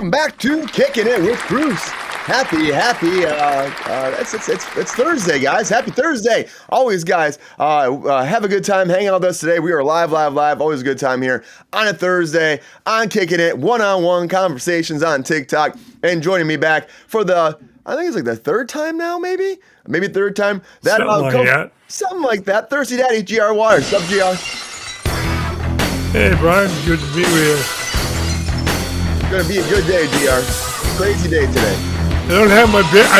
Welcome back to Kicking It with Kruse. It's Thursday, guys. Happy Thursday. Always, guys, have a good time hanging out with us today. We are live. Always a good time here on a Thursday on Kicking It, one-on-one conversations on TikTok. And joining me back for I think it's like the third time now, maybe third time. Something like that. Thirsty Daddy, GR Waters. What's up, GR? Hey, Brian. Good to be with you. It's going to be a good day, GR. Crazy day today. I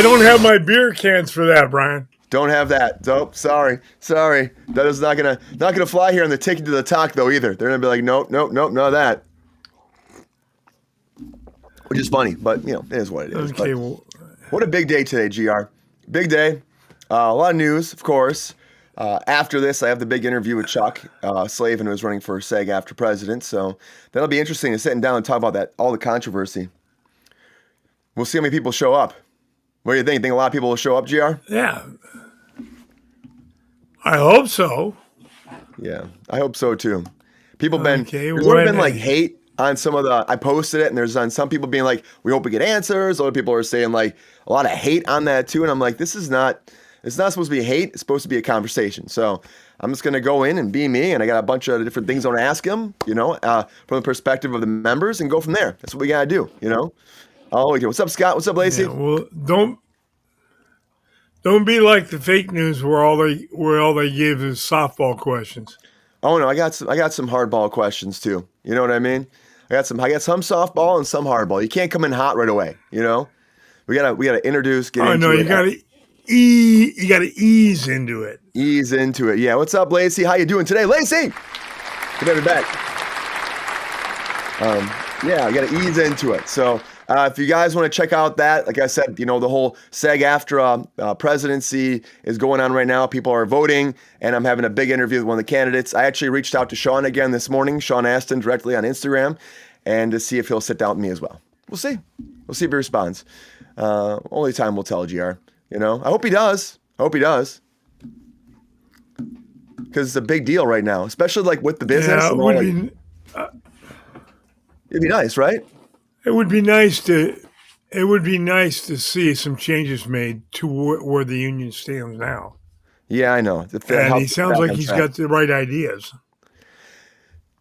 don't have my beer cans for that, Brian. Don't have that. Nope. Sorry. That is not gonna fly here on the Ticket to the Talk though either. They're gonna be like, nope, none of that. Which is funny, but it is what it is. Okay. What a big day today, GR. Big day. A lot of news, of course. After this, I have the big interview with Chuck Slavin, who is running for SAG-AFTRA president. So that'll be interesting to sit down and talk about all the controversy. We'll see how many people show up. What do you think? Think a lot of people will show up, GR? Yeah. I hope so. Yeah, I hope so too. There's been like hate on some of I posted it, and there's on some people being like, we hope we get answers. Other people are saying like a lot of hate on that too. And I'm like, it's not supposed to be hate. It's supposed to be a conversation. So I'm just going to go in and be me. And I got a bunch of different things I want to ask him, from the perspective of the members and go from there. That's what we got to do, Oh, okay. What's up, Scott? What's up, Lacey? Yeah, well, don't be like the fake news where all they give is softball questions. Oh no, I got some hardball questions too. You know what I mean? I got some softball and some hardball. You can't come in hot right away. We gotta introduce. Get into it. You gotta ease into it. Ease into it. Yeah. What's up, Lacey? How you doing today, Lacey? Good to have you back. Yeah, I gotta ease into it. So. If you guys want to check out that, like I said, the whole SAG-AFTRA presidency is going on right now. People are voting, and I'm having a big interview with one of the candidates. I actually reached out to Sean again this morning, Sean Astin, directly on Instagram, and to see if he'll sit down with me as well. We'll see. We'll see if he responds. Only time will tell, GR. I hope he does. Because it's a big deal right now, especially like with the business. Yeah, it'd be nice, right? It would be nice to see some changes made to where the union stands now. Yeah, I know. And he sounds like he's got the right ideas.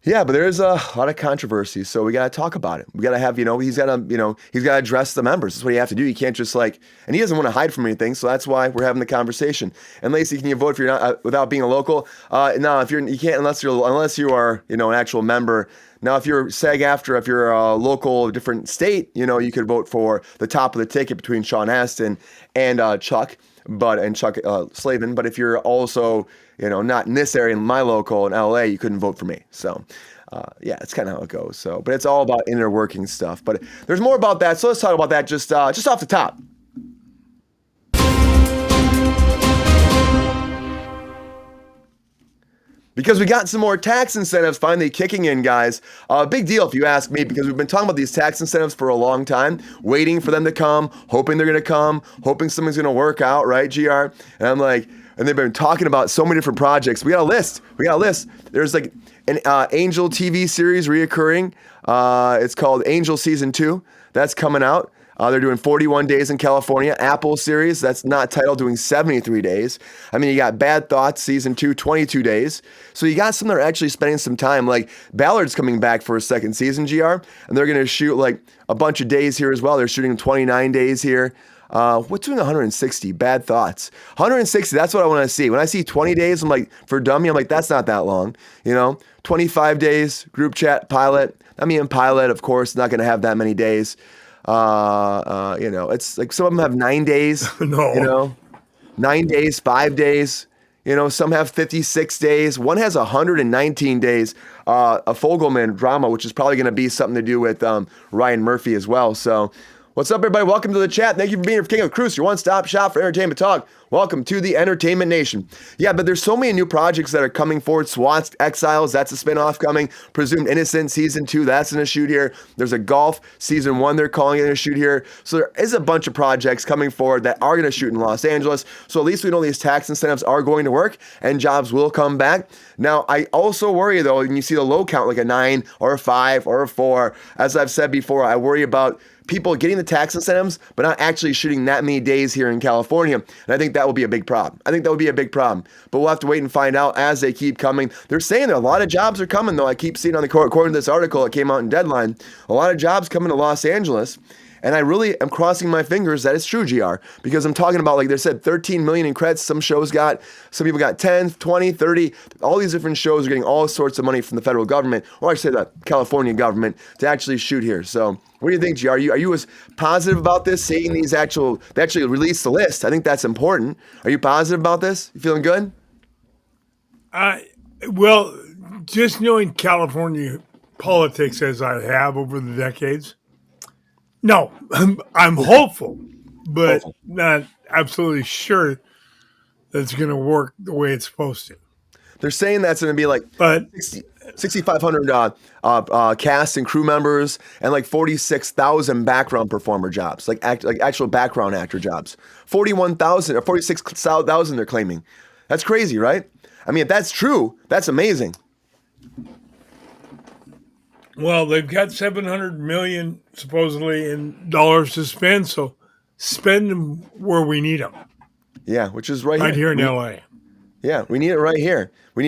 Yeah, but there's a lot of controversy, so we got to talk about it. We got to have, he's got to address the members. That's what you have to do. You can't just and he doesn't want to hide from anything, so that's why we're having the conversation. And Lacey, can you vote if you're not without being a local? No, you can't unless you are, an actual member. Now, if you're SAG-AFTRA, if you're a local, different state, you could vote for the top of the ticket between Sean Astin and Chuck Slavin. But if you're also, not in this area, in my local in LA, you couldn't vote for me. So, yeah, it's kind of how it goes. So, but it's all about inner working stuff. But there's more about that. So let's talk about that just off the top. Because we got some more tax incentives finally kicking in, guys. Big deal if you ask me, because we've been talking about these tax incentives for a long time, waiting for them to come, hoping they're going to come, hoping something's going to work out, right, GR? And I'm like, and they've been talking about so many different projects. We got a list. There's like an Angel TV series reoccurring. It's called Angel Season 2. That's coming out. They're doing 41 days in California. Apple series, that's not titled, doing 73 days. I mean, you got Bad Thoughts Season 2, 22 days. So you got some that are actually spending some time. Like Ballard's coming back for a second season, GR, and they're going to shoot like a bunch of days here as well. They're shooting 29 days here. What's doing 160? Bad Thoughts. 160, that's what I want to see. When I see 20 days, I'm like, for dummy, I'm like, that's not that long. 25 days, group chat, pilot. Pilot, of course, not going to have that many days. It's like some of them have 9 days, 9 days, 5 days, some have 56 days. One has 119 days, a Fogelman drama, which is probably going to be something to do with, Ryan Murphy as well. So what's up, everybody? Welcome to the chat. Thank you for being here for King of Kruse, your one-stop shop for entertainment talk. Welcome to the Entertainment Nation. Yeah, but there's so many new projects that are coming forward. SWAT's Exiles, that's a spinoff coming. Presumed Innocent Season 2, that's in a shoot here. There's a Golf Season 1, they're calling it in a shoot here. So there is a bunch of projects coming forward that are going to shoot in Los Angeles. So at least we know these tax incentives are going to work and jobs will come back. Now, I also worry, though, when you see the low count, like a 9 or a 5 or a 4. As I've said before, I worry about people getting the tax incentives, but not actually shooting that many days here in California. And I think that will be a big problem. But we'll have to wait and find out as they keep coming. They're saying that a lot of jobs are coming, though. I keep seeing on the court, according to this article that came out in Deadline, a lot of jobs coming to Los Angeles. And I really am crossing my fingers that it's true, GR, because I'm talking about, like they said, 13 million in credits. Some shows got, some people got 10, 20, 30. All these different shows are getting all sorts of money from the federal government, or I should say the California government, to actually shoot here. So what do you think, GR? Are you as positive about this, seeing these they actually release the list? I think that's important. Are you positive about this? You feeling good? Well, just knowing California politics as I have over the decades, no, I'm hopeful, but not absolutely sure that it's going to work the way it's supposed to. They're saying that's going to be like 6,500 cast and crew members and like 46,000 background performer jobs, like actual background actor jobs. 41,000 or 46,000 they're claiming. That's crazy, right? I mean, if that's true, that's amazing. Well, they've got $700 million supposedly in dollars to spend, so spend them where we need them. Yeah, which is right here in LA. Yeah, we need it right here. We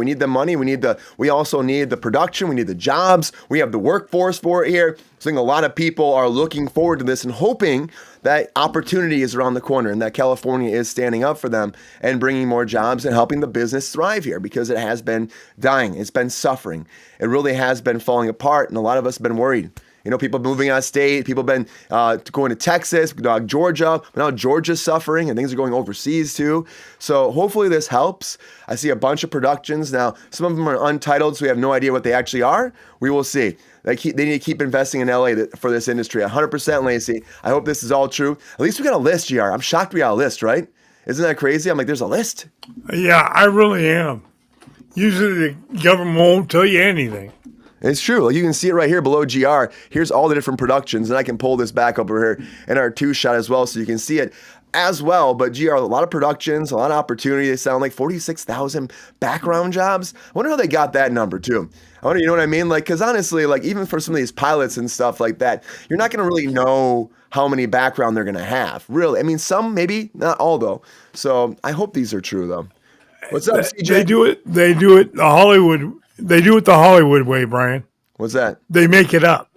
need the money. We also need the production. We need the jobs. We have the workforce for it here. So I think a lot of people are looking forward to this and hoping that opportunity is around the corner and that California is standing up for them and bringing more jobs and helping the business thrive here, because it has been dying. It's been suffering. It really has been falling apart, and a lot of us have been worried. You know, people have been moving out of state. People have been going to Texas, Georgia. But now Georgia's suffering, and things are going overseas too. So hopefully this helps. I see a bunch of productions now. Some of them are untitled, so we have no idea what they actually are. We will see. They need to keep investing in LA for this industry. 100% Lacey. I hope this is all true. At least we got a list, GR. I'm shocked we got a list, right? Isn't that crazy? I'm like, there's a list. Yeah, I really am. Usually the government won't tell you anything. It's true. Like, you can see it right here below GR. Here's all the different productions, and I can pull this back over here in our 2-shot as well, so you can see it as well. But GR, a lot of productions, a lot of opportunity. They sound like 46,000 background jobs. I wonder how they got that number too. I wonder, you know what I mean? Like, because honestly, like even for some of these pilots and stuff like that, you're not going to really know how many background they're going to have. Really, I mean, some maybe, not all though. So I hope these are true though. What's up, CJ? They do it the Hollywood. They do it the Hollywood way, Brian. What's that? They make it up.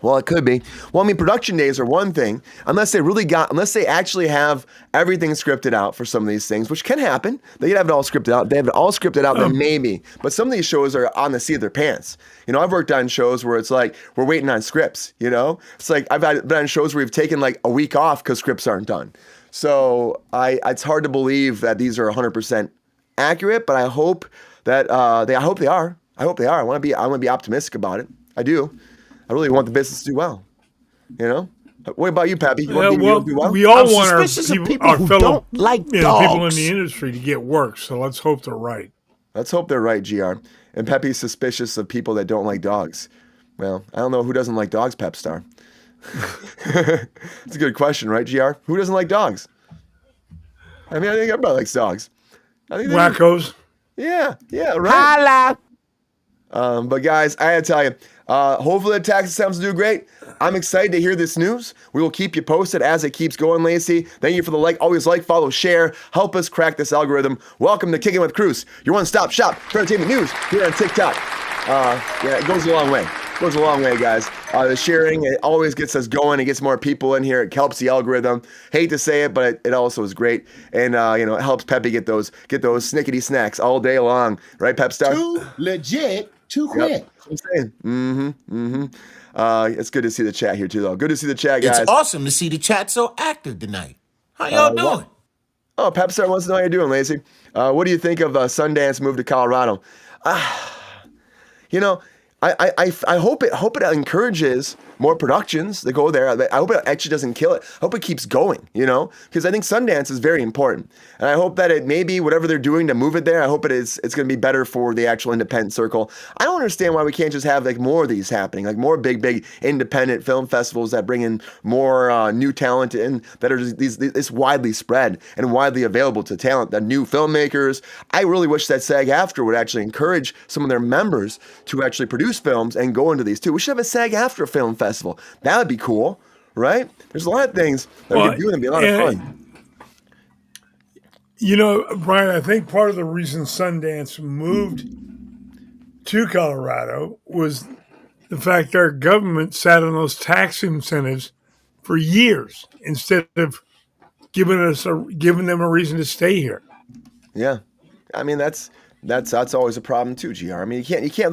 Well, it could be. Well, I mean, production days are one thing, unless they actually have everything scripted out for some of these things, which can happen. They could have it all scripted out. They have it all scripted out, then maybe. But some of these shows are on the seat of their pants. You know, I've worked on shows where it's like, we're waiting on scripts, you know? It's like, I've been on shows where we've taken like a week off because scripts aren't done. So it's hard to believe that these are 100% accurate, but I hope that I hope they are. I want to be optimistic about it. I do. I really want the business to do well. You know. What about you, Pappy? You want to do well? We all want our fellow people in the industry to get work. So let's hope they're right. Let's hope they're right, GR. And Pepe's suspicious of people that don't like dogs. Well, I don't know who doesn't like dogs, Pep Star. It's a good question, right, GR? Who doesn't like dogs? I mean, I think everybody likes dogs. Wackos. Yeah, right. Holla. But guys, I gotta tell you, hopefully the tax incentives do great. I'm excited to hear this news. We will keep you posted as it keeps going, Lacey. Thank you for the like. Always like, follow, share. Help us crack this algorithm. Welcome to Kickin with Kruse, your one-stop shop for entertainment news here on TikTok. It goes a long way. Goes a long way, guys. The sharing, it always gets us going. It gets more people in here. It helps the algorithm. Hate to say it, but it also is great. And, it helps Pepe get those snickety snacks all day long. Right, Pep Star? Too legit to quit. Yep. That's what I'm saying. It's good to see the chat here, too, though. Good to see the chat, guys. It's awesome to see the chat so active tonight. How y'all doing? Oh, Pep Star wants to know how you're doing, Lacey. What do you think of Sundance move to Colorado? I hope it encourages more productions that go there. I hope it actually doesn't kill it. I hope it keeps going, you know, because I think Sundance is very important. And I hope that it maybe whatever they're doing to move it there, I hope it's going to be better for the actual independent circle. I don't understand why we can't just have like more of these happening, like more big independent film festivals that bring in more new talent and that are just this widely spread and widely available to talent, the new filmmakers. I really wish that SAG-AFTRA would actually encourage some of their members to actually produce films and go into these too. We should have a SAG-AFTRA film festival. That would be cool, right? There's a lot of things that we could do and be a lot of fun. You know, Brian, I think part of the reason Sundance moved to Colorado was the fact our government sat on those tax incentives for years instead of giving them a reason to stay here. Yeah, I mean that's always a problem too, GR. I mean you can't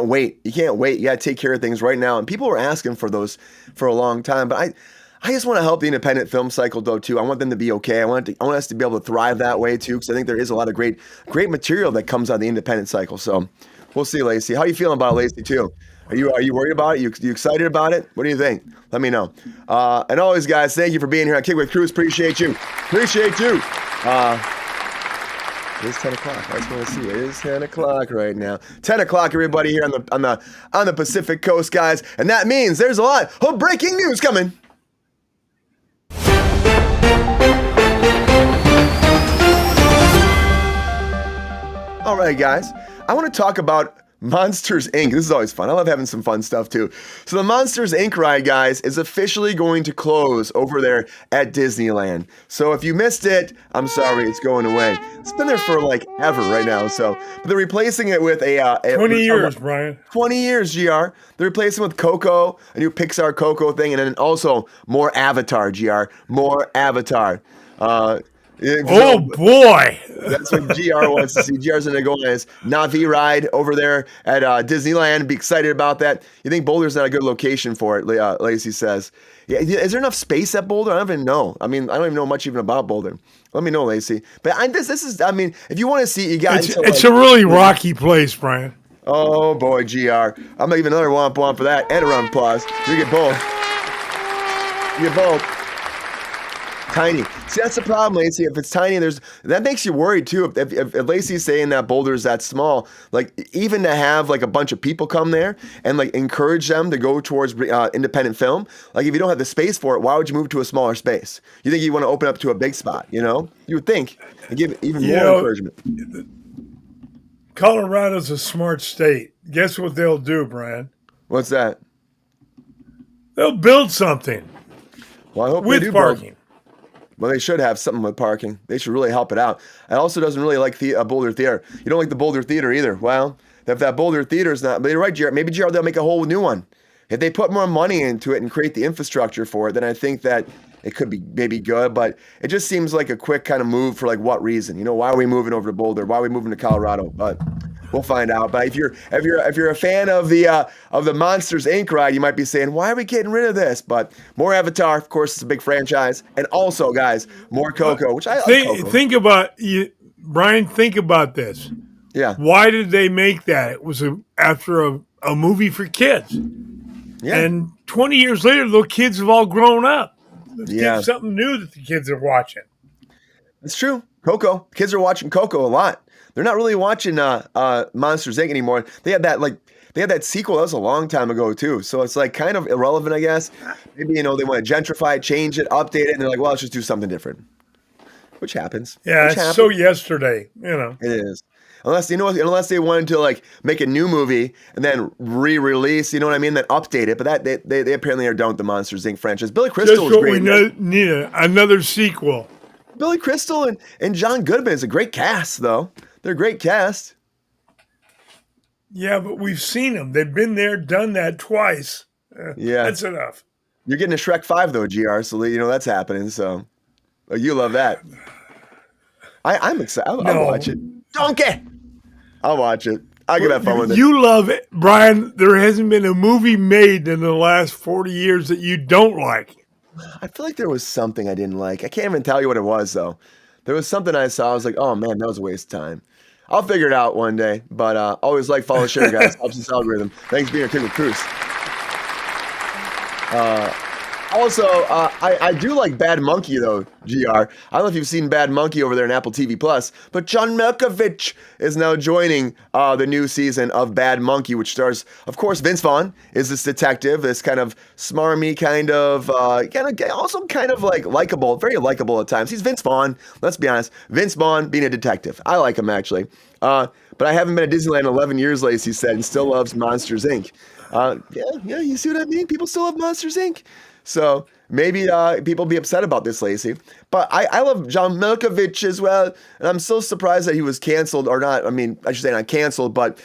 wait. You got to take care of things right now. And people were asking for those for a long time, but I just want to help the independent film cycle though too. I want them to be okay. I want us to be able to thrive that way too, because I think there is a lot of great material that comes out of the independent cycle. So we'll see, Lacey. How are you feeling about it, Lacey too? Are you worried about it? You excited about it? What do you think? Let me know. And always, guys, thank you for being here on Kick with Kruse. Appreciate you. It is 10 o'clock. I just want to see. It is 10 o'clock right now. 10 o'clock, everybody here on the Pacific Coast, guys. And that means there's a lot of breaking news coming. All right, guys. I want to talk about Monsters, Inc. This is always fun. I love having some fun stuff, too. So the Monsters, Inc. ride, guys, is officially going to close over there at Disneyland. So if you missed it, I'm sorry, it's going away. It's been there for, like, ever right now. So but they're replacing it with a 20 years, Brian. 20 years, GR. They're replacing it with Coco, a new Pixar Coco thing, and then also more Avatar, GR. More Avatar. Oh boy! That's what GR wants to see. GR's going to go on his Na'vi ride over there at Disneyland. Be excited about that. You think Boulder's not a good location for it? Lacey says. Yeah, is there enough space at Boulder? I don't even know. I mean, I don't even know much even about Boulder. Let me know, Lacey. But this is. I mean, if you want to see, it, you got. It's a really rocky place, Brian. Oh boy, GR. I'm gonna give another womp for that and a round of applause. You get both. You get both. Tiny. See, that's the problem, Lacey. If it's tiny, that makes you worried too. If Lacey's saying that Boulder's that small, like even to have like a bunch of people come there and like encourage them to go towards independent film, like if you don't have the space for it, why would you move to a smaller space? You think you want to open up to a big spot? You know, you would think and give even more encouragement. Colorado's a smart state. Guess what they'll do, Brian? What's that? They'll build something. Well, I hope with they do parking. Well, they should have something with parking. They should really help it out. It also doesn't really like the Boulder Theater. You don't like the Boulder Theater either. Well, if that Boulder Theater is not, but you're right, Jared. Maybe Jared, they'll make a whole new one. If they put more money into it and create the infrastructure for it, then I think that it could be maybe good. But it just seems like a quick kind of move for like what reason? You know, why are we moving over to Boulder? Why are we moving to Colorado? But we'll find out. But if you're a fan of the Monsters Inc. ride, you might be saying, why are we getting rid of this? But more Avatar, of course, it's a big franchise, and also, guys, more Coco, which I like. Think about Brian. Think about this. Yeah. Why did they make that? It was after a movie for kids. Yeah. And 20 years later, those kids have all grown up. Let's get something new that the kids are watching. It's true. Coco. Kids are watching Coco a lot. They're not really watching Monsters Inc. anymore. They had that sequel. That was a long time ago too. So it's like kind of irrelevant, I guess. Maybe they want to gentrify it, change it, update it, and they're like, well, let's just do something different. Which happens. Yeah, it's so yesterday. It is. Unless they wanted to like make a new movie and then re-release, you know what I mean? Then update it. But that they apparently don't. The Monsters Inc. franchise. Billy Crystal is great. We need another sequel. Billy Crystal and John Goodman is a great cast, though. They're a great cast. Yeah, but we've seen them. They've been there, done that twice. Yeah, that's enough. You're getting a Shrek 5 though, GR. So that's happening. So you love that. I'm excited. I'll watch it. Donkey. I'll watch it. I can have fun with it. You love it, Brian. There hasn't been a movie made in the last 40 years that you don't like. I feel like there was something I didn't like. I can't even tell you what it was though. There was something I saw. I was like, oh man, that was a waste of time. I'll figure it out one day. But always like, follow, share, guys. Helps this algorithm. Thanks for being here, Kick with Kruse. Also, I do like Bad Monkey though, GR. I don't know if you've seen Bad Monkey over there on Apple TV Plus, but John Malkovich is now joining the new season of Bad Monkey, which stars, of course, Vince Vaughn is this detective, this kind of smarmy, also kind of like likable, very likable at times. He's Vince Vaughn. Let's be honest, Vince Vaughn being a detective. I like him actually. But I haven't been at Disneyland in 11 years, Lacey said, and still loves Monsters Inc. Yeah, you see what I mean? People still love Monsters Inc. So maybe people be upset about this, Lacey. But I love John Malkovich as well. And I'm so surprised that he was canceled or not. I mean, I should say not canceled, but,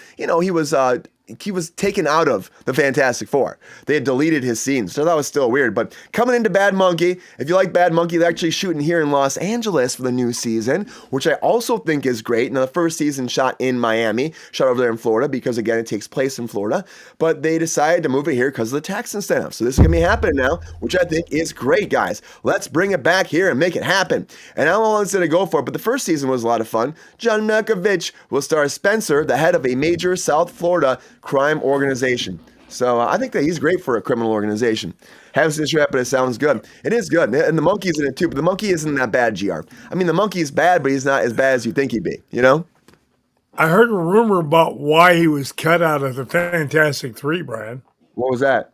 he was taken out of the Fantastic Four. They had deleted his scenes, so that was still weird. But coming into Bad Monkey, if you like Bad Monkey, they're actually shooting here in Los Angeles for the new season, which I also think is great. Now, the first season shot in Miami, shot over there in Florida, because again, it takes place in Florida. But they decided to move it here because of the tax incentive. So this is going to be happening now, which I think is great, guys. Let's bring it back here and make it happen. And I don't know how long it's going to go for, but the first season was a lot of fun. John Malkovich will star Spencer, the head of a major South Florida crime organization. So I think that he's great for a criminal organization. Haven't seen this yet, but it sounds good. It is good. And the monkey's in it too, but the monkey isn't that bad, GR. I mean, the monkey's bad, but he's not as bad as you think he'd be, you know? I heard a rumor about why he was cut out of the Fantastic Three, Brian. What was that?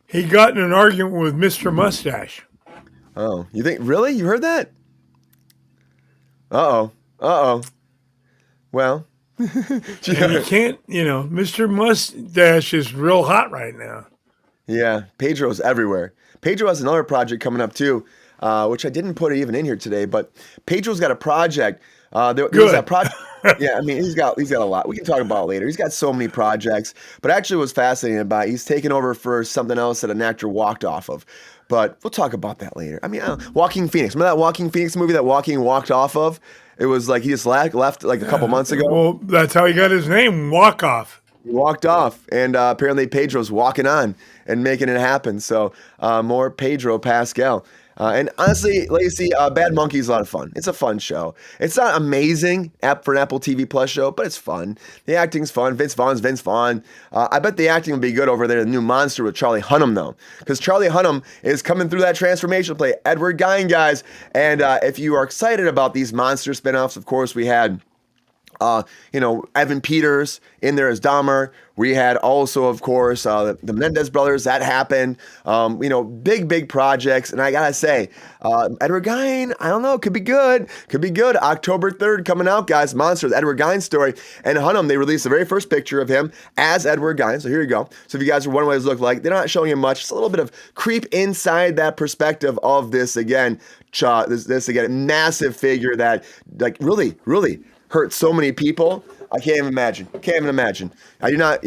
He got in an argument with Mr. Mustache. Oh, you think, really? You heard that? Uh-oh. Well... And you can't, Mr. Mustache is real hot right now. Yeah, Pedro's everywhere. Pedro has another project coming up too, which I didn't put even in here today, but Pedro's got a project. There's that project. Yeah, I mean, he's got a lot. We can talk about it later. He's got so many projects, but actually what's fascinating about it, he's taken over for something else that an actor walked off of. But we'll talk about that later. I mean, Joaquin Phoenix. Remember that Joaquin Phoenix movie that Joaquin walked off of? It was like he just left like a couple months ago. Well, that's how he got his name, Walk Off. He walked off, and apparently Pedro's walking on and making it happen. So more Pedro Pascal. And honestly, Lacey, Bad Monkey is a lot of fun. It's a fun show. It's not amazing for an Apple TV Plus show, but it's fun. The acting's fun. Vince Vaughn's Vince Vaughn. I bet the acting will be good over there. The new Monster with Charlie Hunnam, though, because Charlie Hunnam is coming through that transformation to play Edward Gein, guys. And if you are excited about these Monster spinoffs, of course, we had Evan Peters in there as Dahmer. We had also, of course, the Menendez brothers. That happened. Big projects. And I gotta say, Edward Gein, I don't know, could be good. Could be good. October 3rd coming out, guys. Monster, the Edward Gein story. And Hunnam, they released the very first picture of him as Edward Gein. So here you go. So if you guys are wondering what his look like, they're not showing you much. Just a little bit of creep inside that perspective of this again. This again, massive figure that really hurt so many people. I can't even imagine. I do not,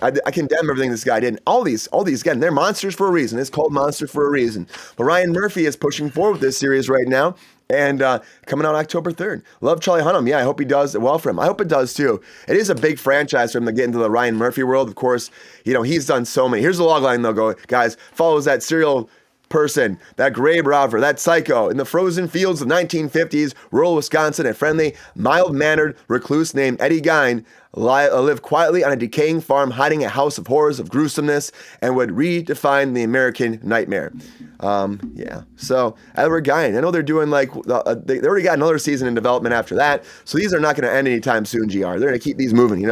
I condemn everything this guy did. And all these, again, they're monsters for a reason. It's called Monster for a reason. But Ryan Murphy is pushing forward with this series right now. And coming out October 3rd. Love Charlie Hunnam. Yeah, I hope he does well for him. I hope it does too. It is a big franchise for him to get into the Ryan Murphy world. Of course, he's done so many. Here's the logline though, guys. Follows that serial person, that grave robber, that psycho in the frozen fields of 1950s, rural Wisconsin, a friendly, mild-mannered recluse named Eddie Gein lived quietly on a decaying farm, hiding a house of horrors of gruesomeness, and would redefine the American nightmare. So Edward Gein, I know they're doing they already got another season in development after that, so these are not going to end anytime soon, GR. They're going to keep these moving,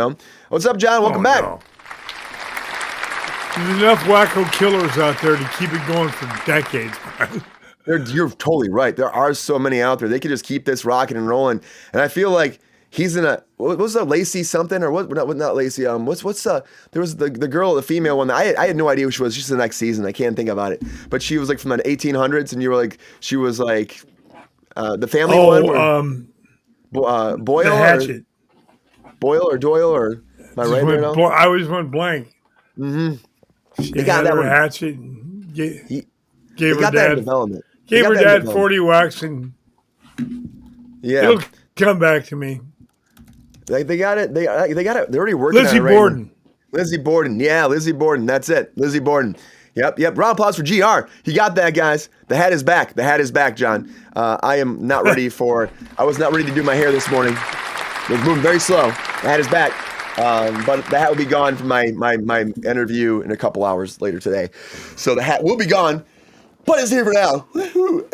What's up, John? Welcome back. No. There's enough wacko killers out there to keep it going for decades. You're totally right. There are so many out there. They could just keep this rocking and rolling. And I feel like he's in what was that, Lacey something or what? Not Lacey. There was the girl, the female one. I had no idea who she was. She's the next season. I can't think about it. But she was from the 1800s, and you were she was the family one. Boyle the Hatchet. Boyle or Doyle or am I right there now? I always went blank. Mm-hmm. They got that one. Hatchet. Gave her dad development. Gave her dad 40 whacks, and it'll come back to me. They got it. They got it. They're already working on it right now. Lizzie Borden. Yeah, Lizzie Borden. That's it. Lizzie Borden. Yep. Round of applause for GR. He got that, guys. The hat is back. The hat is back, John. I am not ready I was not ready to do my hair this morning. It was moving very slow. The hat is back. But the hat will be gone from my interview in a couple hours later today. So the hat will be gone, but it's here for now. Ooh,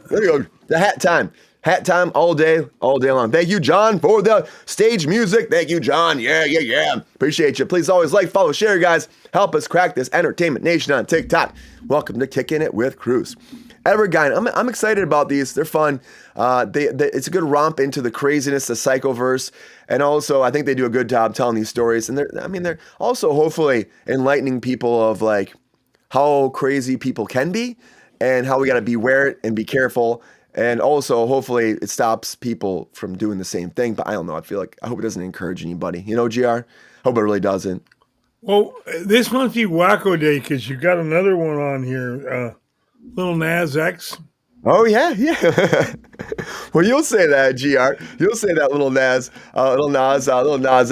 there we go. The hat time. Hat time all day long. Thank you, John, for the stage music. Thank you, John. Yeah. Appreciate you. Please always like, follow, share, guys. Help us crack this entertainment nation on TikTok. Welcome to Kickin' It with Kruse. Edward Gein, I'm excited about these. They're fun. It's a good romp into the craziness, the psychoverse, and also I think they do a good job telling these stories. And they're also hopefully enlightening people of like how crazy people can be and how we got to beware and be careful. And also, hopefully, it stops people from doing the same thing. But I don't know. I hope it doesn't encourage anybody. You know, GR? Hope it really doesn't. Well, this must be Wacko Day because you got another one on here. Lil NAZ X. Oh, yeah. Well, you'll say that, GR. You'll say that Lil NAZ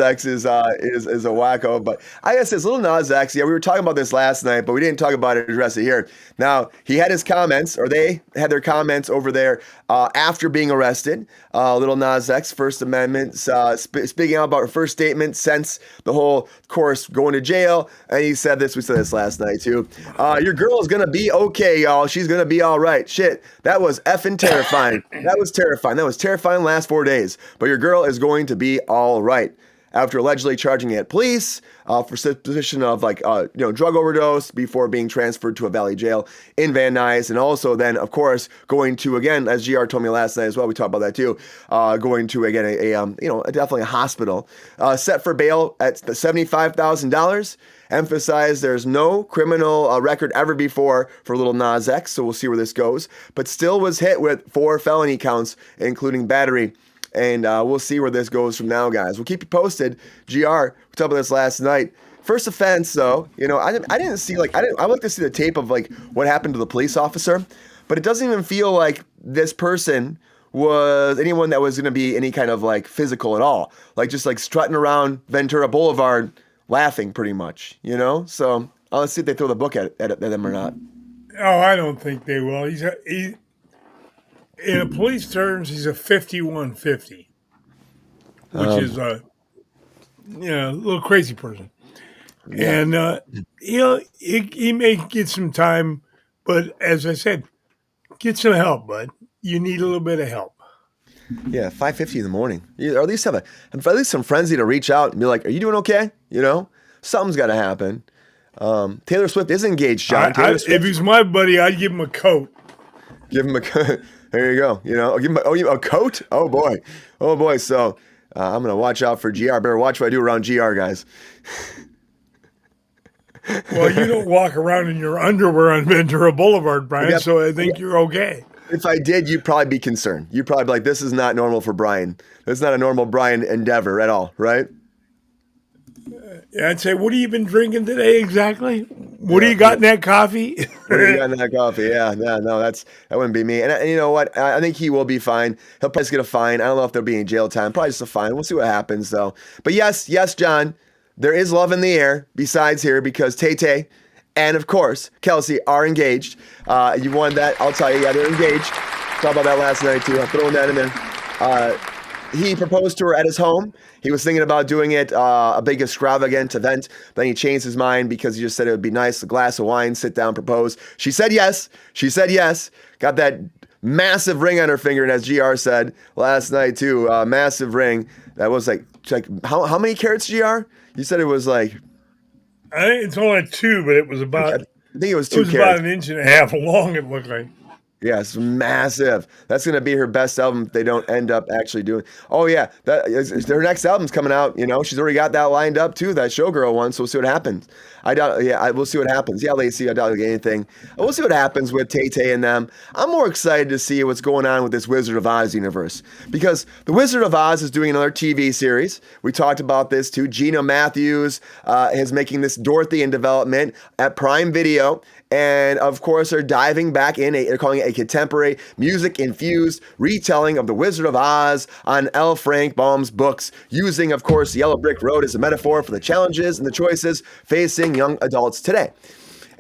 X is a wacko. But I guess it's Lil NAZ X. Yeah, we were talking about this last night, but we didn't talk about it, address it here. Now, he had his comments, or they had their comments over there after being arrested. Lil NAZ X, First Amendment, speaking out about her first statement since the whole course going to jail. And he said this, we said this last night too. Your girl is going to be okay, y'all. She's going to be all right. Shit, that was effing terrifying. That was terrifying last 4 days. But your girl is going to be all right. After allegedly charging at police for suspicion of drug overdose before being transferred to a Valley jail in Van Nuys, and also then of course going to, again, as GR told me last night as well, we talked about that too, going to again definitely a hospital, set for bail at $75,000. Emphasize there's no criminal record ever before for Lil NAZ X, so we'll see where this goes. But still was hit with 4 felony counts, including battery. And we'll see where this goes from now, guys. We'll keep you posted. GR, we talked about this last night. First offense, though, I didn't see, I like to see the tape of, what happened to the police officer. But it doesn't even feel like this person was anyone that was going to be any kind of, physical at all. Just, strutting around Ventura Boulevard laughing, pretty much, So let's see if they throw the book at them or not. Oh, I don't think they will. In police terms, he's a 5150, which is a little crazy person. Yeah. And he may get some time, but as I said, get some help, bud. You need a little bit of help. Yeah, 5:50 in the morning. Or at least have at least some friends need to reach out and be like, "Are you doing okay?" Something's got to happen. Taylor Swift is engaged, John. If he's my buddy, I'd give him a coat. Give him a coat. There you go. I'll give him a coat. Oh boy. So I'm gonna watch out for GR. Better watch what I do around GR, guys. Well, you don't walk around in your underwear on Ventura Boulevard, Brian. So I think you're okay. If I did, you'd probably be concerned. You'd probably be like, "This is not normal for Brian. That's not a normal Brian endeavor at all, right?" Yeah, I'd say, "What have you been drinking today exactly? What do you got in that coffee?" What do you got in that coffee? Yeah, no, that wouldn't be me. And you know what? I think he will be fine. He'll probably get a fine. I don't know if there'll be any jail time. Probably just a fine. We'll see what happens, though. But yes, John, there is love in the air besides here because Tay and, of course, Kelsey are engaged. You wanted that. I'll tell you. Yeah, they're engaged. Talked about that last night, too. I'm throwing that in there. He proposed to her at his home. He was thinking about doing it a big extravagant event. Then he changed his mind because he just said it would be nice, a glass of wine, sit down, propose. She said yes. Got that massive ring on her finger, and as GR said last night too, massive ring. That was like how many carats, GR? You said it was like. I think it's only 2, but it was about. I think it was 2 carats. It was about an inch and a half long. It looked like. Yeah, it's massive. That's going to be her best album if they don't end up actually doing. Oh, yeah. Her next album's coming out. She's already got that lined up, too, that Showgirl one. So we'll see what happens. We'll see what happens. Yeah, Lacey, I doubt anything. We'll see what happens with Tay and them. I'm more excited to see what's going on with this Wizard of Oz universe because the Wizard of Oz is doing another TV series. We talked about this, too. Gina Matthews is making this Dorothy in development at Prime Video. And, of course, they're diving back in. They're calling it a contemporary, music-infused retelling of The Wizard of Oz on L. Frank Baum's books, using, of course, the Yellow Brick Road as a metaphor for the challenges and the choices facing young adults today.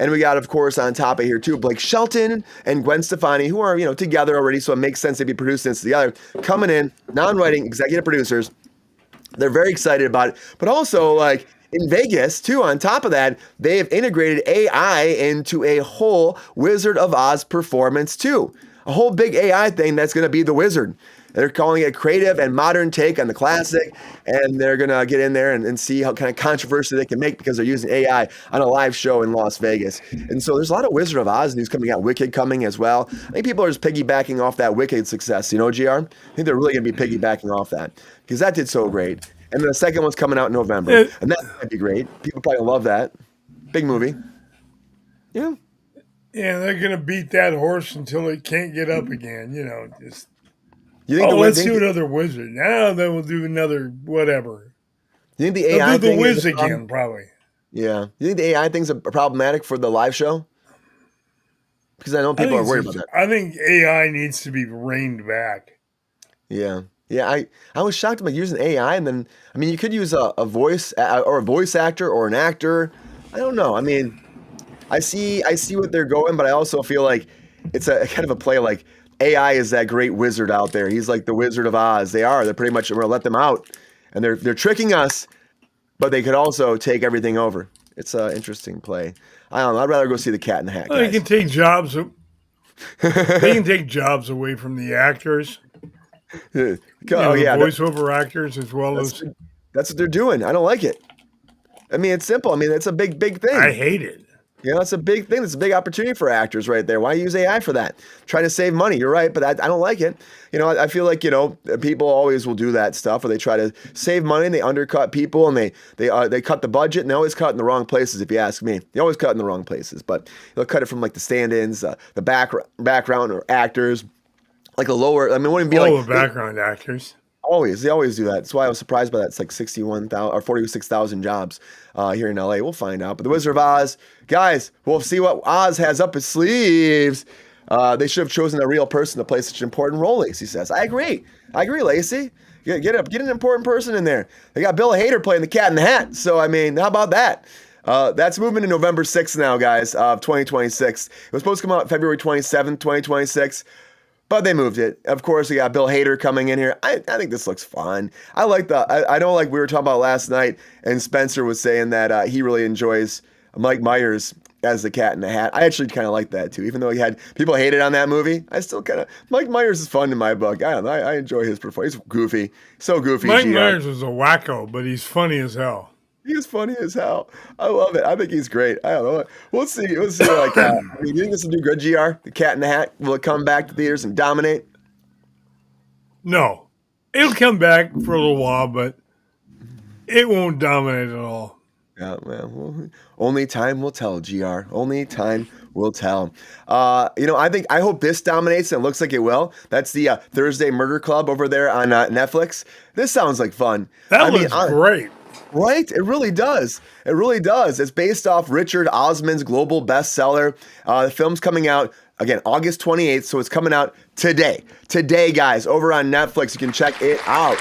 And we got, of course, on top of here, too, Blake Shelton and Gwen Stefani, who are, together already, so it makes sense they'd be producing this together, coming in, non-writing executive producers. They're very excited about it. But also, like in Vegas, too, on top of that, they have integrated AI into a whole Wizard of Oz performance, too. A whole big AI thing that's going to be the wizard. They're calling it creative and modern take on the classic, and they're going to get in there and see how kind of controversy they can make because they're using AI on a live show in Las Vegas. And so there's a lot of Wizard of Oz news coming out, Wicked coming as well. I think people are just piggybacking off that Wicked success, GR? I think they're really going to be piggybacking off that because that did so great. And then the second one's coming out in November, and that might be great. People probably love that. Big movie. Yeah. Yeah, they're going to beat that horse until it can't get up again, just... You think let's do another wizard. Now then we'll do another whatever. You think the AI They'll do the Wiz again, again, probably. Yeah. You think the AI thing's problematic for the live show? Because I know people are worried about that. I think AI needs to be reined back. Yeah. Yeah, I was shocked about using AI, and then you could use a voice or a voice actor or an actor. I don't know. I see what they're going, but I also feel like it's a kind of a play like AI is that great wizard out there. He's like the Wizard of Oz. They're pretty much, we're gonna let them out, and they're tricking us, but they could also take everything over. It's an interesting play. I don't know. I'd rather go see the Cat in the Hat. Well, they can take jobs. They can take jobs away from the actors. Voiceover actors as well as. That's what they're doing. I don't like it. It's simple. It's a big thing. I hate it. It's a big thing. It's a big opportunity for actors right there. Why use AI for that? Trying to save money. You're right, but I don't like it. I feel like, people always will do that stuff where they try to save money and they undercut people and they cut the budget, and they always cut in the wrong places, if you ask me. They always cut in the wrong places, but they'll cut it from like the stand-ins, the background or actors, like the lower, it wouldn't be the background actors. They always do that. That's why I was surprised by that. It's like 61,000 or 46,000 jobs here in LA. We'll find out. But the Wizard of Oz, guys, we'll see what Oz has up his sleeves. They should have chosen a real person to play such an important role, Lacey says. I agree, Lacey. Get an important person in there. They got Bill Hader playing the Cat in the Hat. So, how about that? That's moving to November 6th now, guys, of 2026. It was supposed to come out February 27th, 2026. But they moved it. Of course, we got Bill Hader coming in here. I think this looks fun. I like I know, like we were talking about last night, and Spencer was saying that he really enjoys Mike Myers as the Cat in the Hat. I actually kind of like that too. Even though people hated on that movie, I still kind of, Mike Myers is fun in my book. I don't know. I enjoy his performance. He's goofy. So goofy. Mike Myers was a wacko, but he's funny as hell. He's funny as hell. I love it. I think he's great. I don't know. We'll see. Like, you think this will do good, GR? The Cat in the Hat? Will it come back to theaters and dominate? No. It'll come back for a little while, but it won't dominate at all. Yeah, well, only time will tell, GR. Only time will tell. I hope this dominates, and it looks like it will. That's the Thursday Murder Club over there on Netflix. This sounds like fun. That looks great. Right? It really does. It really does. It's based off Richard Osman's global bestseller. The film's coming out, again, August 28th, so it's coming out today. Today, guys, over on Netflix. You can check it out.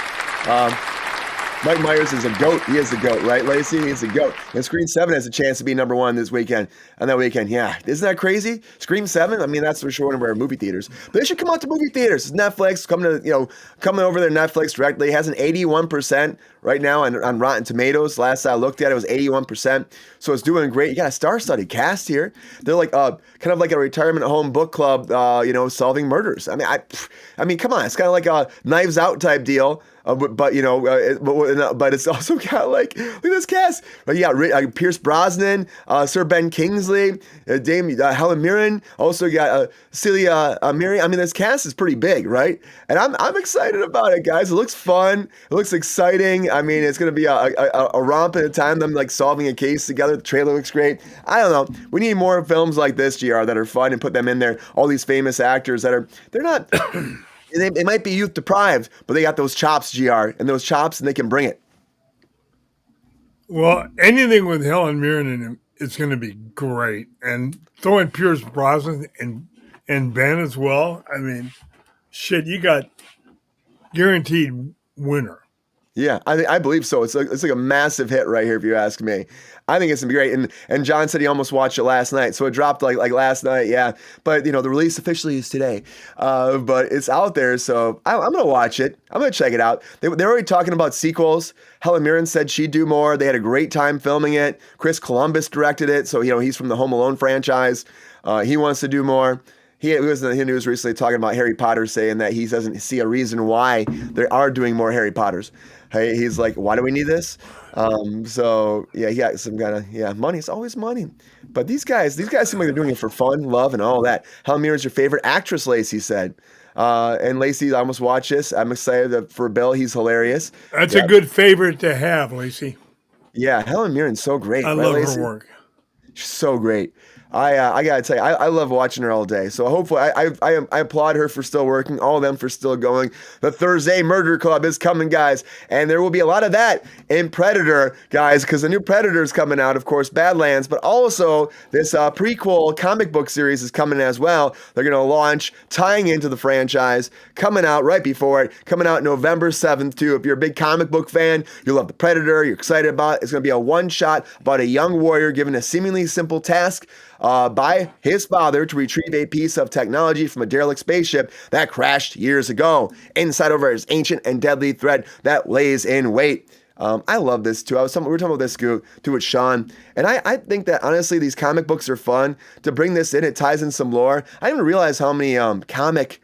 Mike Myers is a GOAT. He is the GOAT, right, Lacey? He's the GOAT. And Scream 7 has a chance to be number one this weekend. On that weekend, yeah. Isn't that crazy? Scream 7? That's for sure in movie theaters. But they should come out to movie theaters. It's Netflix. Coming over there, Netflix directly. It has an 81% right now on Rotten Tomatoes. Last I looked at it was 81%. So it's doing great. You got a star-studded cast here. They're like kind of like a retirement home book club, solving murders. Come on. It's kind of like a Knives Out type deal. But it's also got look at this cast. Pierce Brosnan, Sir Ben Kingsley, Dame Helen Mirren. Also got Celia Miri. This cast is pretty big, right? And I'm excited about it, guys. It looks fun. It looks exciting. It's gonna be a romp at a time. Them solving a case together. The trailer looks great. I don't know. We need more films like this, GR, that are fun, and put them in there. All these famous actors they're not. They might be youth deprived, but they got those chops, GR, and they can bring it. Well, anything with Helen Mirren in it, it's going to be great. And throwing Pierce Brosnan and Ben as well. You got guaranteed winner. Yeah, I believe so. It's like a massive hit right here, if you ask me. I think it's gonna be great. And John said he almost watched it last night, so it dropped like last night. Yeah, but the release officially is today. But it's out there, so I'm gonna watch it. I'm gonna check it out. They're already talking about sequels. Helen Mirren said she'd do more. They had a great time filming it. Chris Columbus directed it, so he's from the Home Alone franchise. He wants to do more. He was in the news recently talking about Harry Potter, saying that he doesn't see a reason why they are doing more Harry Potters. Hey, he's like, why do we need this? So yeah, he got some kind of money. It's always money. But these guys seem like they're doing it for fun, love, and all that. Helen Mirren's your favorite actress, Lacey said. And Lacey, I almost watched this. I'm excited for Bill. He's hilarious. That's a good favorite to have, Lacey. Yeah, Helen Mirren's so great. I right, love Lacey? her work. She's so great. I gotta tell you, I love watching her all day. So hopefully, I applaud her for still working, all of them for still going. The Thursday Murder Club is coming, guys, and there will be a lot of that in Predator, guys, because the new Predator is coming out, of course, Badlands, but also this prequel comic book series is coming as well. They're gonna launch, tying into the franchise, coming out right before it, coming out November 7th too. If you're a big comic book fan, you love the Predator, you're excited about it. It's gonna be a one-shot about a young warrior given a seemingly simple task by his father to retrieve a piece of technology from a derelict spaceship that crashed years ago. Inside over his ancient and deadly threat that lays in wait. I love this too. We were talking about this too with Sean, and I think that honestly these comic books are fun. To bring this in, it ties in some lore. I didn't realize how many comic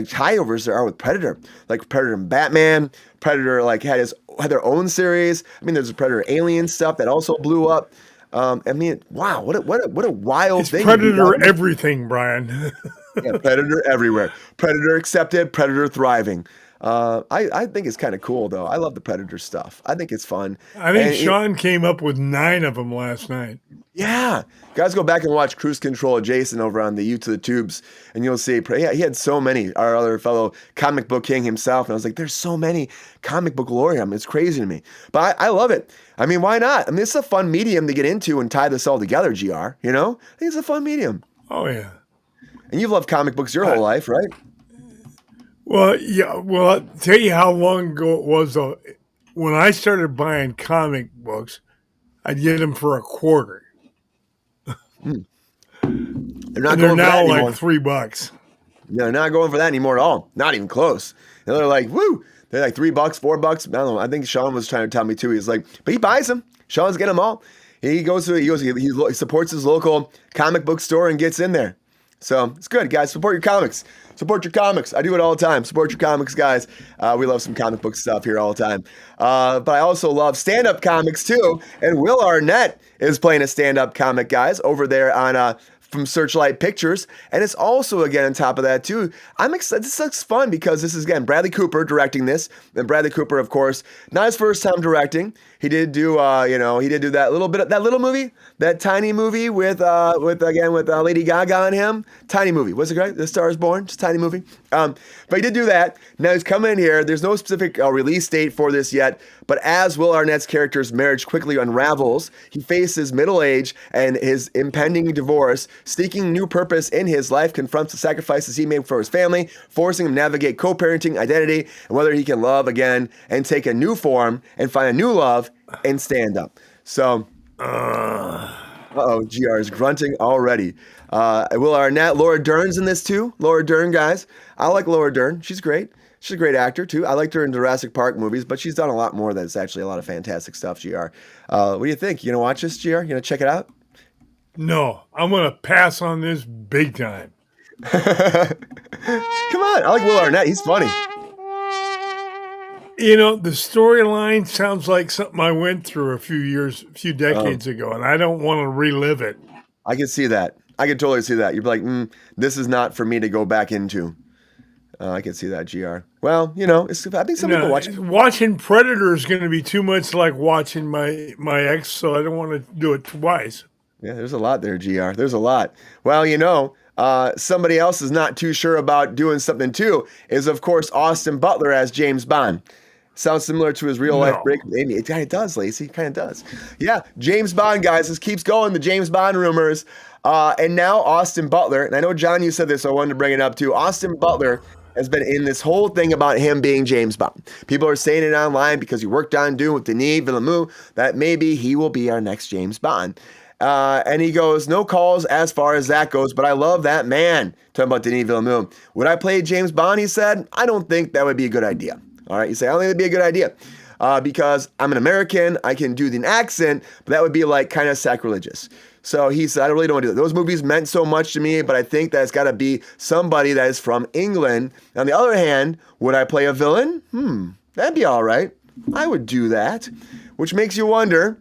tie-overs there are with Predator. Like Predator and Batman. Predator had their own series. I mean, there's a Predator Alien stuff that also blew up. I mean, wow, what a wild thing. Predator everything, Brian. Yeah, Predator everywhere. Predator accepted, Predator thriving. I think it's kind of cool, though. I love the Predator stuff. I think it's fun. I think Sean came up with 9 of them last night. Yeah. Guys, go back and watch Cruise Control Jason over on the YouTube Tubes, and you'll see. Yeah, he had so many. Our other fellow comic book king himself. And I was like, there's so many comic book lore. I mean, it's crazy to me. But I love it. I mean, why not? I mean, it's a fun medium to get into and tie this all together, GR. I think it's a fun medium. Oh, yeah. And you've loved comic books your whole life, right? Well, yeah. Well, I'll tell you how long ago it was, though. When I started buying comic books, I'd get them for $0.25. They're now like $3. Yeah, they're not going for that anymore at all. Not even close. And they're like, woo. They're like $3, $4. I don't know. I think Sean was trying to tell me too. He's like, but he buys them. Sean's getting them all. He supports his local comic book store and gets in there. So it's good, guys. Support your comics. Support your comics. I do it all the time. Support your comics, guys. We love some comic book stuff here all the time. But I also love stand-up comics too. And Will Arnett is playing a stand-up comic, guys, over there on from Searchlight Pictures. And it's also, again, on top of that too, I'm excited. This looks fun because this is, again, Bradley Cooper directing this. And Bradley Cooper, of course, not his first time directing. He did do, he did do that little movie, that tiny movie with Lady Gaga on him. Tiny movie. Was it great? The Star is Born. Just a tiny movie. But he did do that. Now he's coming in here. There's no specific release date for this yet. But as Will Arnett's character's marriage quickly unravels, he faces middle age and his impending divorce, seeking new purpose in his life, confronts the sacrifices he made for his family, forcing him to navigate co-parenting, identity, and whether he can love again and take a new form and find a new love and stand up. So, GR is grunting already. Will Arnett, Laura Dern's in this too. Laura Dern, guys. I like Laura Dern. She's great. She's a great actor too. I liked her in Jurassic Park movies, but she's done a lot more that's actually a lot of fantastic stuff, GR. What do you think? You gonna watch this, GR? You gonna check it out? No, I'm gonna pass on this big time. Come on. I like Will Arnett. He's funny. The storyline sounds like something I went through a few decades ago, and I don't want to relive it. I can see that. I can totally see that. You'd be like, this is not for me to go back into. I can see that, GR. Well, I think some people watch it. Watching Predator is going to be too much like watching my ex, so I don't want to do it twice. Yeah, there's a lot there, GR. There's a lot. Well, somebody else is not too sure about doing something too is, of course, Austin Butler as James Bond. Sounds similar to his real life break with Amy. It kind of does, Lacey. It kind of does. Yeah, James Bond, guys. This keeps going. The James Bond rumors. And now Austin Butler. And I know, John, you said this, so I wanted to bring it up too. Austin Butler has been in this whole thing about him being James Bond. People are saying it online because he worked on Dune with Denis Villeneuve that maybe he will be our next James Bond. And he goes, no calls as far as that goes, but I love that man. Talking about Denis Villeneuve. Would I play James Bond? He said, I don't think that would be a good idea. All right, you say, I don't think it'd be a good idea because I'm an American. I can do the accent, but that would be like kind of sacrilegious. So he said, I really don't want to do that. Those movies meant so much to me, but I think that it's got to be somebody that is from England. On the other hand, would I play a villain? That'd be all right. I would do that, which makes you wonder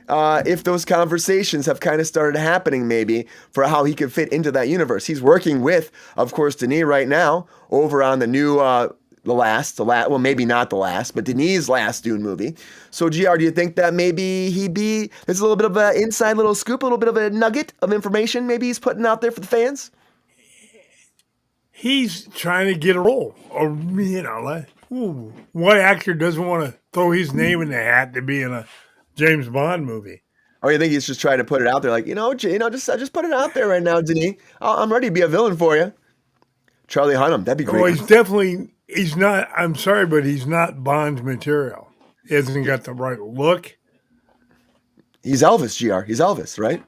if those conversations have kind of started happening maybe for how he could fit into that universe. He's working with, of course, Denis right now over on the new, well, maybe not the last, but Denis' last Dune movie. So, GR, do you think that maybe there's a little bit of an inside little scoop, a little bit of a nugget of information maybe he's putting out there for the fans? He's trying to get a role. Or, what actor doesn't want to throw his name in the hat to be in a James Bond movie? Or you think he's just trying to put it out there like, just put it out there right now, Denis. I'm ready to be a villain for you. Charlie Hunnam, that'd be great. Well, he's not, I'm sorry, but he's not Bond material. He hasn't got the right look. He's Elvis, GR. He's Elvis, right?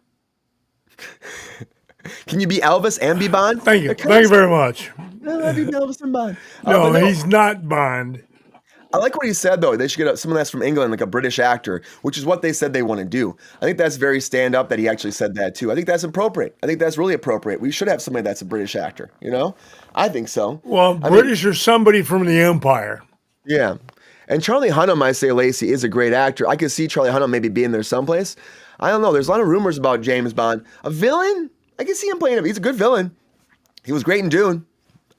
Can you be Elvis and be Bond? Thank you. Thank you very much. I love you, Elvis and Bond. No, he's not Bond. I like what he said, though. They should get someone that's from England, like a British actor, which is what they said they want to do. I think that's very stand-up that he actually said that, too. I think that's appropriate. I think that's really appropriate. We should have somebody that's a British actor, I think so. Well, British or somebody from the Empire. Yeah. And Charlie Hunnam, I say, Lacey, is a great actor. I could see Charlie Hunnam maybe being there someplace. I don't know. There's a lot of rumors about James Bond. A villain? I can see him playing him. He's a good villain. He was great in Dune.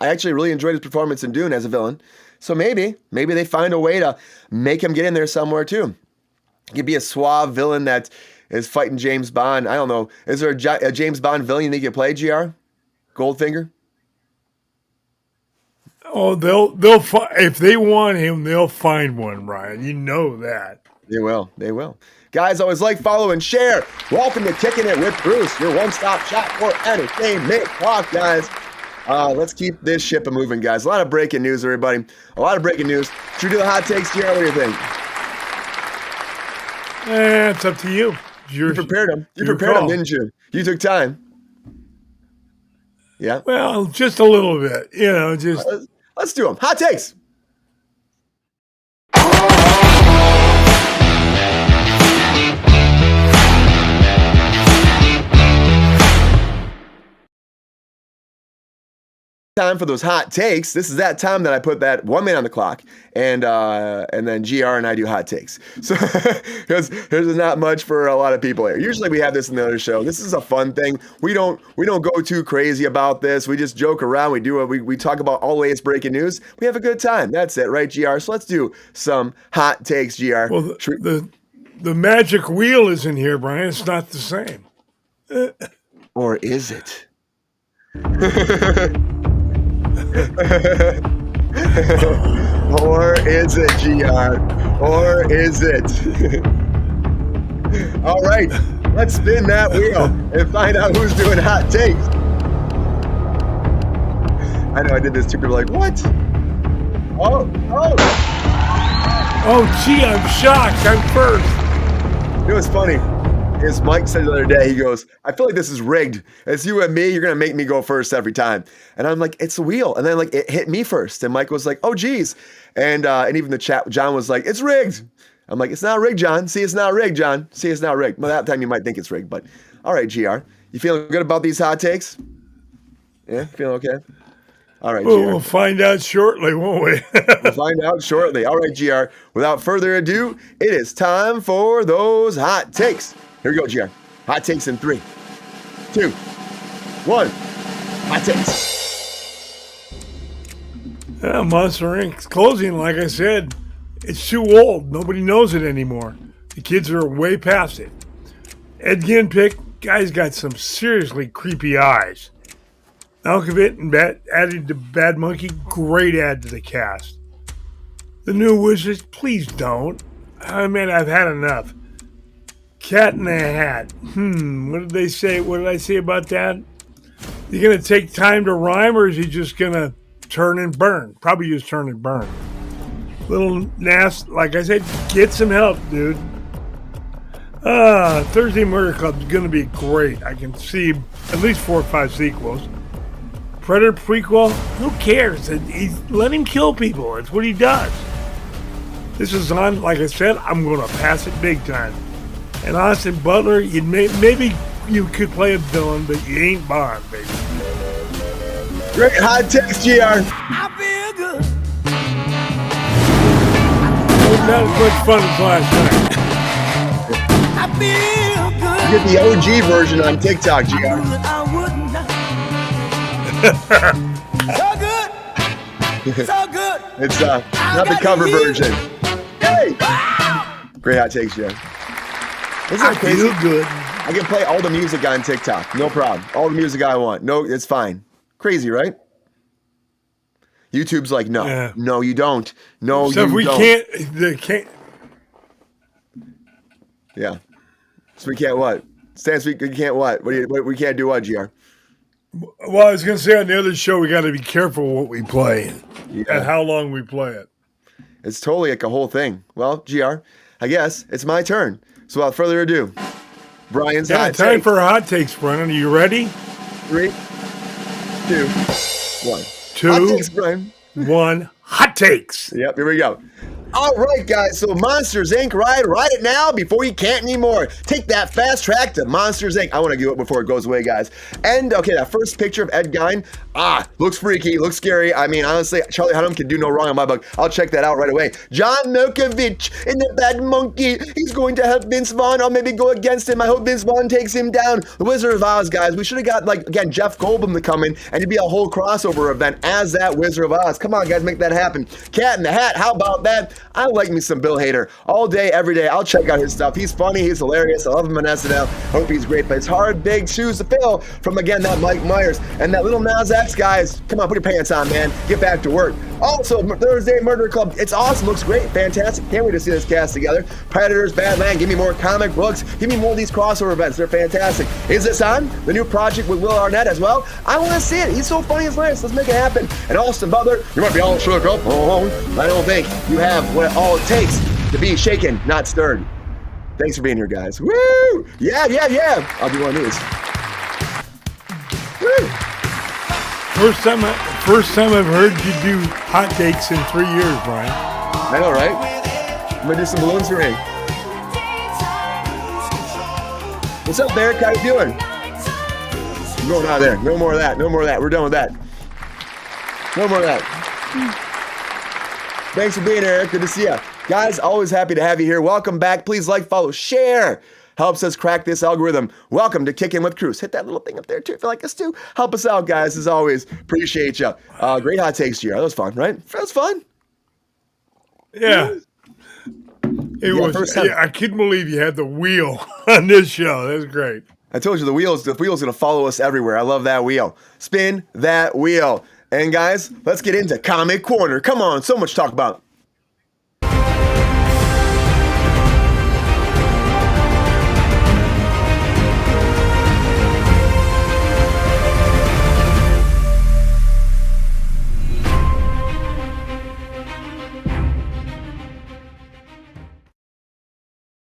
I actually really enjoyed his performance in Dune as a villain. So maybe they find a way to make him get in there somewhere too. He could be a suave villain that is fighting James Bond. I don't know. Is there a James Bond villain you think you could play, GR? Goldfinger? Oh, they'll if they want him, they'll find one, Brian. You know that. They will. Guys, always like, follow, and share. Welcome to Kicking It with Kruse, your one-stop shop for entertainment talk, guys. Let's keep this ship moving, guys. A lot of breaking news, everybody. A lot of breaking news. Should we do the hot takes, GR? What do you think? It's up to you. You prepared them. You prepared them, didn't you? You took time. Yeah? Well, just a little bit. Let's do them. Hot takes. Time for those hot takes. This is that time that I put that one man on the clock, and then GR and I do hot takes. So because there's not much for a lot of people here. Usually we have this in the other show. This is a fun thing. We don't go too crazy about this. We just joke around. We do we talk about all the latest breaking news. We have a good time. That's it, right, GR? So let's do some hot takes, GR. Well, the magic wheel isn't here, Brian. It's not the same. Or is it? Or is it, GR? Or is it? All right, let's spin that wheel and find out who's doing hot takes. I know I did this too. People are like, what? Oh, gee, I'm shocked. I'm first. You know what's funny? As Mike said the other day, he goes, I feel like this is rigged. It's you and me. You're going to make me go first every time. And I'm like, it's a wheel. And then like it hit me first. And Mike was like, oh, geez. And even the chat, John was like, it's rigged. I'm like, it's not rigged, John. See, it's not rigged, John. See, it's not rigged. Well, that time you might think it's rigged. But all right, GR. You feeling good about these hot takes? Yeah? Feeling okay? All right, GR. We'll find out shortly, won't we? We'll find out shortly. All right, GR. Without further ado, it is time for those hot takes. Here we go, GR. Hot takes in 3, 2, 1. Hot takes. Monster Inc.'s closing, like I said, it's too old. Nobody knows it anymore. The kids are way past it. Ed Gein pick, guy's got some seriously creepy eyes. Malkovich and added to Bad Monkey, great add to the cast. The new Wizards, please don't. I mean, I've had enough. Cat in the Hat. What did they say? What did I say about that? You gonna take time to rhyme, or is he just gonna turn and burn? Probably just turn and burn. Lil NAZ, like I said, get some help, dude. Thursday Murder Club is gonna be great. I can see at least 4 or 5 sequels. Predator prequel, who cares? Let him kill people. It's what he does. This is on, like I said, I'm going to pass it big time. And Austin Butler, maybe you could play a villain, but you ain't Bond, baby. Great hot takes, GR. I feel good. Not as much fun as last night. I feel good. Get the OG version on TikTok, GR. I wouldn't. So good. So good. It's not the cover version. Hey! Great hot takes, GR. Isn't that I crazy? feel good. I can play all the music on TikTok. No problem. All the music I want. No, it's fine. Crazy, right? YouTube's like, no. Yeah. No, you don't. No, So if you we don't. they can't. Yeah. So we can't what? Stance, we can't what? We can't do what, GR? Well, I was going to say on the other show, we got to be careful what we play Yeah. and how long we play it. It's totally like a whole thing. Well, GR, I guess it's my turn. So without further ado, Brian's Yeah, hot time take. for hot takes, Brennan. Are you ready? 3, 2, 1. 2, Hot takes, Brian. 1. Hot takes. Yep, here we go. All right, guys. So Monsters Inc. Ride it now before you can't anymore. Take that fast track to Monsters Inc. I want to do it before it goes away, guys. And okay, that first picture of Ed Gein, looks freaky, looks scary. I mean, honestly, Charlie Hunnam can do no wrong in my book. I'll check that out right away. John Malkovich in the Bad Monkey. He's going to help Vince Vaughn. I'll maybe go against him. I hope Vince Vaughn takes him down. The Wizard of Oz, guys. We should have got again Jeff Goldblum to come in and it'd be a whole crossover event as that Wizard of Oz. Come on, guys, make that happen. Cat in the Hat. How about that? I like me some Bill Hader all day, every day. I'll check out his stuff. He's funny. He's hilarious. I love him on SNL. Hope he's great. But it's hard, big shoes to fill from, again, that Mike Myers. And that Lil NAZ X, guys. Come on, put your pants on, man. Get back to work. Also, Thursday Murder Club. It's awesome. Looks great. Fantastic. Can't wait to see this cast together. Predators, Badlands. Give me more comic books. Give me more of these crossover events. They're fantastic. Is this on? The new project with Will Arnett as well? I want to see it. He's so funny and hilarious. Let's make it happen. And Austin Butler, you might be all shook up. I don't think you have what all it takes to be shaken, not stirred. Thanks for being here, guys. Woo! Yeah. I'll do one of these. Woo! First time I've heard you do hot takes in 3 years, Brian. I know, right? I'm gonna do some balloons for me. What's up, Derek? How you doing? I'm going out of there. No more of that. No more of that. We're done with that. No more of that. Thanks for being here, Eric. Good to see you. Guys, always happy to have you here. Welcome back. Please like, follow, share. Helps us crack this algorithm. Welcome to Kickin with Kruse. Hit that little thing up there too if you like us too. Help us out, guys, as always. Appreciate you. Great hot takes, GR. That was fun, right? That was fun. Yeah. It was. first time. Yeah, I couldn't believe you had the wheel on this show. That was great. I told you the wheel's gonna follow us everywhere. I love that wheel. Spin that wheel. And guys, let's get into Comic Corner. Come on, so much to talk about.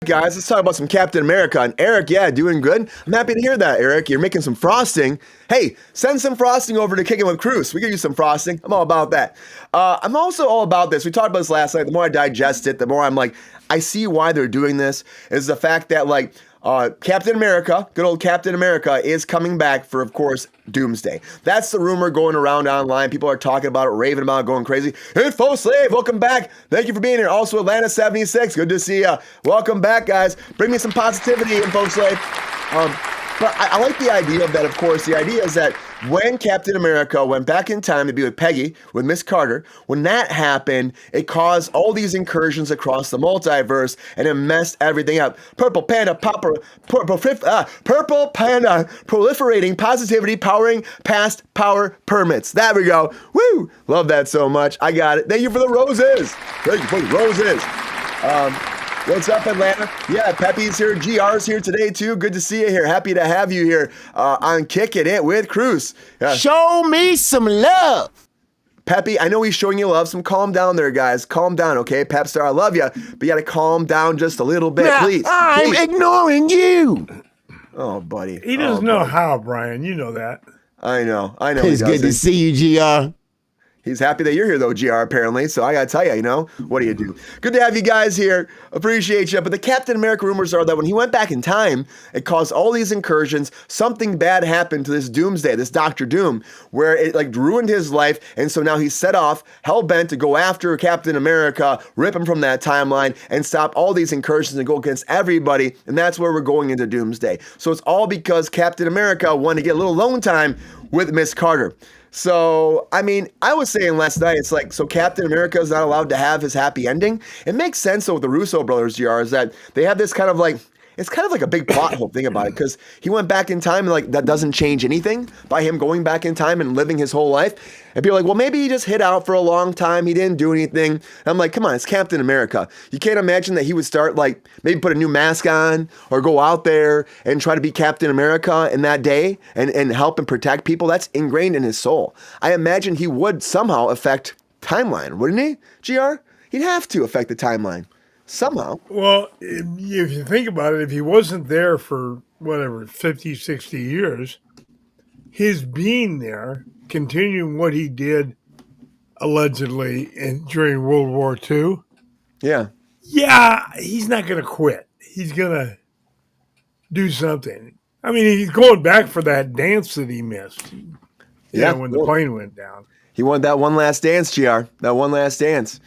Guys, let's talk about some Captain America. And Eric, yeah, doing good. I'm happy to hear that, Eric. You're making some frosting. Hey, send some frosting over to Kickin with Kruse. We could use some frosting. I'm all about that. I'm also all about this. We talked about this last night. The more I digest it, the more I'm like, I see why they're doing this. Is the fact that Captain America, good old Captain America, is coming back for, of course, Doomsday. That's the rumor going around online. People are talking about it, raving about it, going crazy. Info Slave, welcome back. Thank you for being here. Also, Atlanta 76, good to see you. Welcome back, guys. Bring me some positivity, Info Slave. But I like the idea of that, of course. The idea is that when Captain America went back in time to be with Peggy, with Miss Carter, when that happened, it caused all these incursions across the multiverse, and it messed everything up. Purple Panda proliferating positivity, powering past power permits. There we go. Woo! Love that so much. I got it. Thank you for the roses. Thank you for the roses. What's up, Atlanta? Yeah, Pepe's here. GR's here today, too. Good to see you here. Happy to have you here on Kickin' It with Kruse. Show me some love. Pepe, I know he's showing you love. Some calm down there, guys. Calm down, okay? Pepstar, I love you, but you got to calm down just a little bit, Now, please. I'm Please. ignoring you. Oh, buddy. He doesn't know how, Brian. You know that. I know. It's good to see you, GR. He's happy that you're here, though, GR, apparently. So I got to tell you, what do you do? Good to have you guys here. Appreciate you. But the Captain America rumors are that when he went back in time, it caused all these incursions. Something bad happened to this Doomsday, this Dr. Doom, where it ruined his life. And so now he's set off, hell-bent to go after Captain America, rip him from that timeline, and stop all these incursions and go against everybody. And that's where we're going into Doomsday. So it's all because Captain America wanted to get a little alone time with Miss Carter. So, I mean, I was saying last night, it's like, so Captain America is not allowed to have his happy ending. It makes sense, though, with the Russo brothers, GR, is that they have this kind of like, it's kind of like a big plot hole thing about it, because he went back in time and like that doesn't change anything by him going back in time and living his whole life. And people are like, well, maybe he just hid out for a long time. He didn't do anything. And I'm like, come on, it's Captain America. You can't imagine that he would start like maybe put a new mask on or go out there and try to be Captain America in that day and help and protect people. That's ingrained in his soul. I imagine he would somehow affect timeline, wouldn't he, GR? He'd have to affect the timeline. Somehow. Well, if you think about it, if he wasn't there for whatever, 50, 60 years, his being there, continuing what he did allegedly during World War II, Yeah. he's not going to quit. He's going to do something. I mean, he's going back for that dance that he missed. When the plane went down. He wanted that one last dance, GR. That one last dance.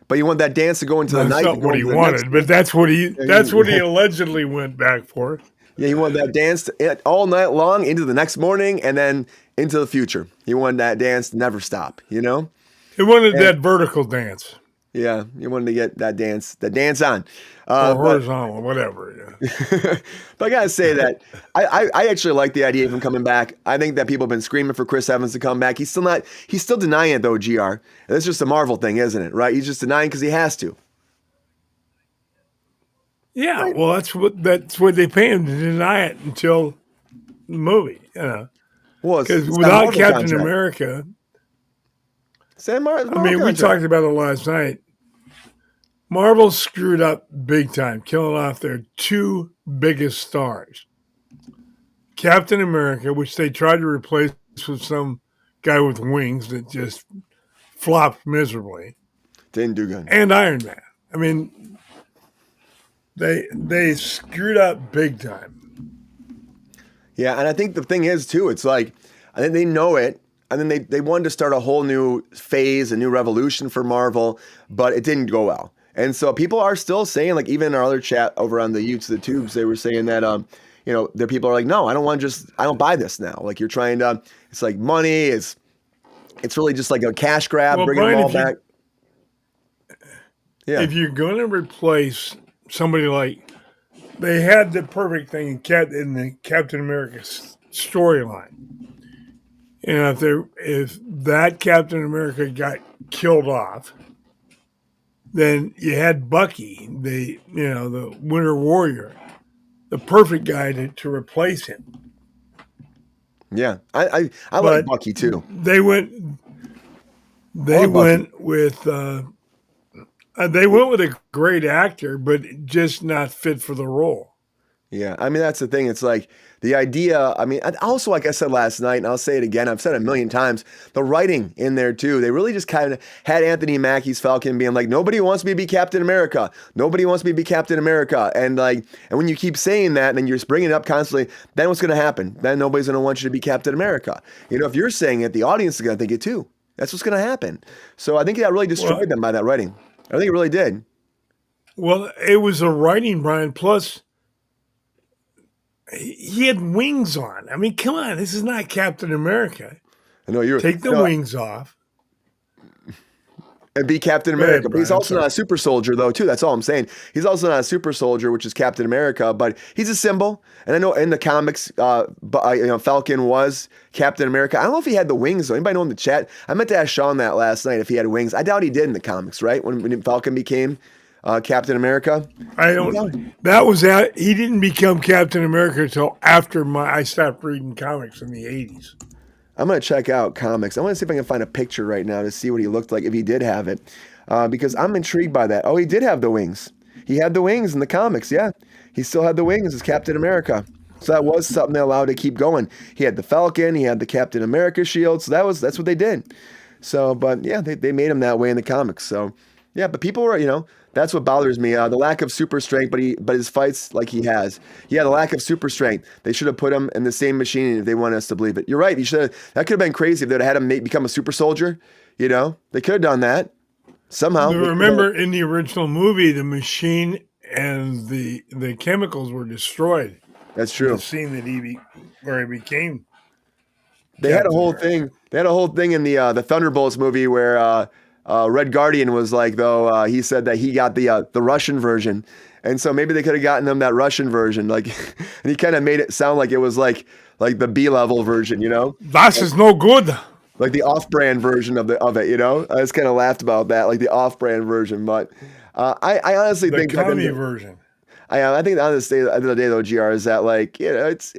But you want that dance to go into the night. That's not what he wanted, but that's what he allegedly went back for. Yeah, he wanted that dance all night long into the next morning and then into the future. He wanted that dance to never stop, He wanted that vertical dance. Yeah, he wanted to get that dance on. Or horizontal, whatever. Yeah. But I gotta say that I actually like the idea of him coming back. I think that people have been screaming for Chris Evans to come back. He's still denying it though, GR. That's just a Marvel thing, isn't it? Right? He's just denying because he has to. Yeah, right. Well, that's what they pay him to deny it until the movie. Because without Captain America, we talked about it last night. Marvel screwed up big time, killing off their two biggest stars. Captain America, which they tried to replace with some guy with wings that just flopped miserably. Didn't do good. And Iron Man. I mean, they screwed up big time. Yeah, and I think the thing is, too, it's like, I think they know it. And then they wanted to start a whole new phase, a new revolution for Marvel, but it didn't go well. And so people are still saying, like, even in our other chat over on the the Tubes, they were saying that, their people are like, no, I don't buy this now. Like, you're trying to, it's like money, it's really just like a cash grab, bringing them all back. Yeah. If you're going to replace somebody like, they had the perfect thing in the Captain America storyline. And if that Captain America got killed off, then you had Bucky, the Winter Warrior, the perfect guy to replace him. Yeah, I like Bucky too. They went with a great actor, but just not fit for the role. Yeah, I mean, that's the thing. It's like the idea, I mean, also, like I said last night, and I'll say it again, I've said it a million times, the writing in there too, they really just kind of had Anthony Mackie's Falcon being like, nobody wants me to be Captain America. Nobody wants me to be Captain America. And when you keep saying that, and then you're just bringing it up constantly, then what's going to happen? Then nobody's going to want you to be Captain America. If you're saying it, the audience is going to think it too. That's what's going to happen. So I think that really destroyed them by that writing. I think it really did. Well, it was a writing, Brian, plus he had wings on. I mean, come on, this is not Captain America. I know you're take the wings off and be Captain America. But he's also not a super soldier, though, too. That's all I'm saying. He's also not a super soldier, which is Captain America, but he's a symbol. And I know in the comics, Falcon was Captain America. I don't know if he had the wings, though. Anybody know in the chat? I meant to ask Sean that last night if he had wings. I doubt he did in the comics, right? When Falcon became Captain America. I don't. That was that. He didn't become Captain America until after I stopped reading comics in the 80s. I'm gonna check out comics. I want to see if I can find a picture right now to see what he looked like if he did have it, because I'm intrigued by that. Oh, he did have the wings. He had the wings in the comics. Yeah, he still had the wings as Captain America. So that was something they allowed to keep going. He had the Falcon. He had the Captain America shield. So that's what they did. So, but yeah, they made him that way in the comics. So yeah, but people were, that's what bothers me. The lack of super strength, but his fights like he has. Yeah, the lack of super strength. They should have put him in the same machine if they wanted us to believe it. You're right. That could have been crazy if they'd have had him become a super soldier. They could have done that somehow. Remember, in the original movie, the machine and the chemicals were destroyed. That's true. The scene that where he became. They had a whole thing. They had a whole thing in the Thunderbolts movie where Red Guardian was like, though, he said that he got the Russian version, and so maybe they could have gotten him that Russian version, like, and he kind of made it sound like it was like the B-level version, That is no good. Like the off-brand version of it, I just kind of laughed about that, like the off-brand version, but I honestly think the commie version. I think at the end of the day, though, GR, is that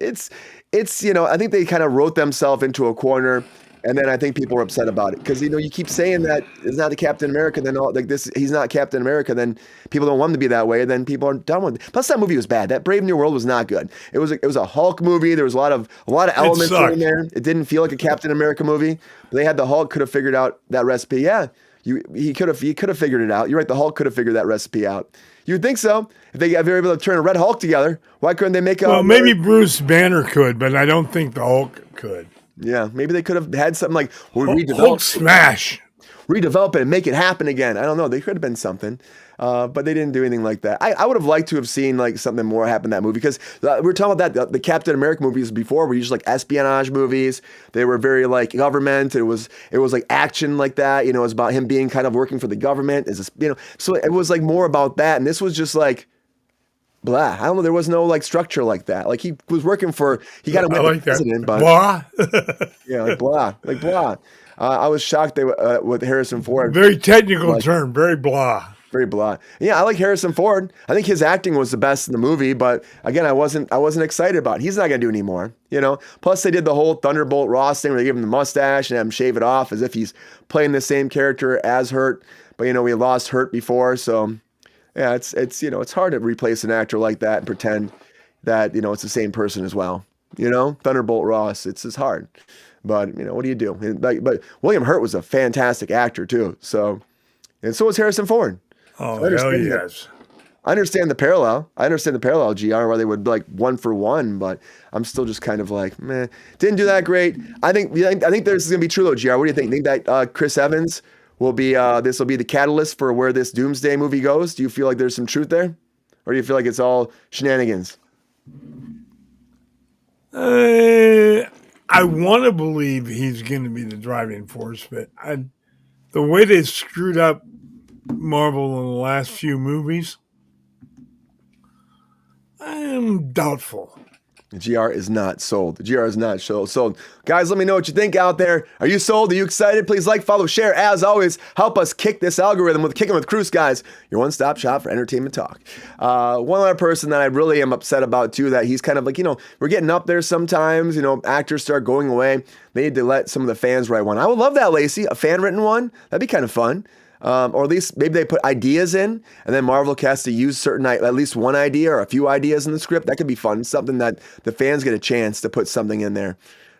it's I think they kind of wrote themselves into a corner, and then I think people were upset about it because you keep saying that it's not the Captain America, then he's not Captain America, then people don't want him to be that way, then people are done with it. Plus, that movie was bad. That Brave New World was not good. It was a Hulk movie. There was a lot of elements in there. It didn't feel like a Captain America movie. But they had the Hulk could have figured out that recipe. Yeah, he could have figured it out. You're right. The Hulk could have figured that recipe out. You'd think so. If they were able to turn a Red Hulk together, why couldn't they make a... Well, maybe Bruce Banner could, but I don't think the Hulk could. Yeah, maybe they could have had something like... Hulk smash. Redevelop it and make it happen again. I don't know. They could have been something. But they didn't do anything like that. I would have liked to have seen like something more happen in that movie because we were talking about that the Captain America movies before were usually like espionage movies. They were very like government. It was like action like that. It was about him being kind of working for the government. So it was like more about that. And this was just like blah. I don't know. There was no like structure like that. Like he was working for. He got to win the president, but blah. Yeah, like blah. I was shocked with Harrison Ford. Very technical term. Very blah. Very blah. Yeah, I like Harrison Ford. I think his acting was the best in the movie, but again, I wasn't excited about it. He's not gonna do anymore, Plus, they did the whole Thunderbolt Ross thing where they gave him the mustache and have him shave it off as if he's playing the same character as Hurt. But we lost Hurt before, so yeah, it's hard to replace an actor like that and pretend that it's the same person as well. Thunderbolt Ross. It's just hard. But what do you do? But William Hurt was a fantastic actor too. So, and so was Harrison Ford. Oh, hell yes. I understand the parallel. GR, where they would like one for one, but I'm still just kind of like, meh. Didn't do that great. I think this is gonna be true though, GR. What do you think? Think that Chris Evans will be this will be the catalyst for where this Doomsday movie goes? Do you feel like there's some truth there, or do you feel like it's all shenanigans? I want to believe he's going to be the driving force, but the way they screwed up Marvel in the last few movies, I am doubtful. GR is not sold. GR is not sold. Guys, let me know what you think out there. Are you sold? Are you excited? Please like, follow, share. As always, help us kick this algorithm with Kickin with Kruse, guys. Your one-stop shop for entertainment talk. One other person that I really am upset about, too, that he's kind of like, we're getting up there sometimes. Actors start going away. They need to let some of the fans write one. I would love that, Lacey. A fan-written one. That'd be kind of fun. Or at least maybe they put ideas in, and then Marvel has to use at least one idea or a few ideas in the script. That could be fun. Something that the fans get a chance to put something in there.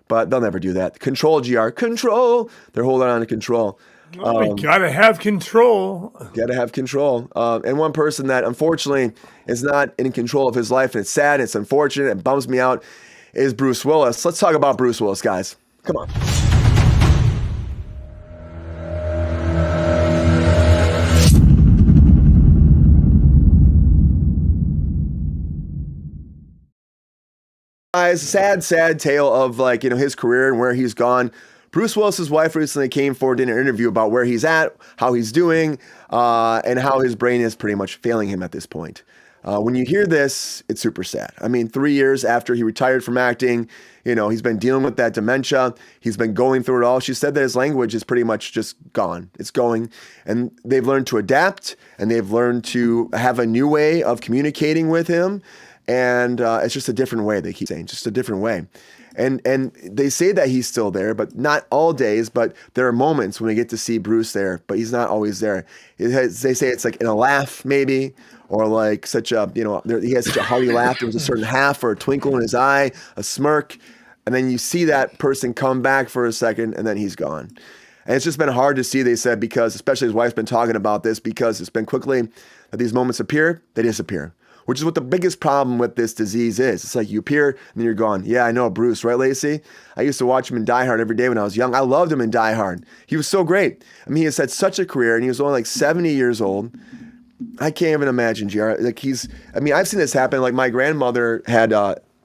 But they'll never do that. Control, GR. Control. They're holding on to control. We gotta have control. Gotta have control. And one person that unfortunately is not in control of his life, and it's sad, it's unfortunate, it bums me out, is Bruce Willis. Let's talk about Bruce Willis, guys. Come on. Sad tale of his career and where he's gone. Bruce Willis's wife recently came forward in an interview about where he's at, how he's doing, and how his brain is pretty much failing him at this point. When you hear this, it's super sad. I mean, 3 years after he retired from acting, he's been dealing with that dementia. He's been going through it all. She said that his language is pretty much just gone. It's going. And they've learned to adapt, and they've learned to have a new way of communicating with him. And it's just a different way, they keep saying, just a different way. And they say that he's still there, but not all days. But there are moments when we get to see Bruce there, but he's not always there. They say it's like in a laugh, maybe, or like such a, he has such a hearty laugh. There was a certain half or a twinkle in his eye, a smirk. And then you see that person come back for a second, and then he's gone. And it's just been hard to see, they said, because especially his wife's been talking about this, because it's been quickly that these moments appear, they disappear. Which is what the biggest problem with this disease is. It's like you appear and then you're gone. Yeah, I know Bruce, right, Lacey? I used to watch him in Die Hard every day when I was young. I loved him in Die Hard. He was so great. I mean, he has had such a career, and he was only like 70 years old. I can't even imagine, GR. Like I've seen this happen. Like my grandmother had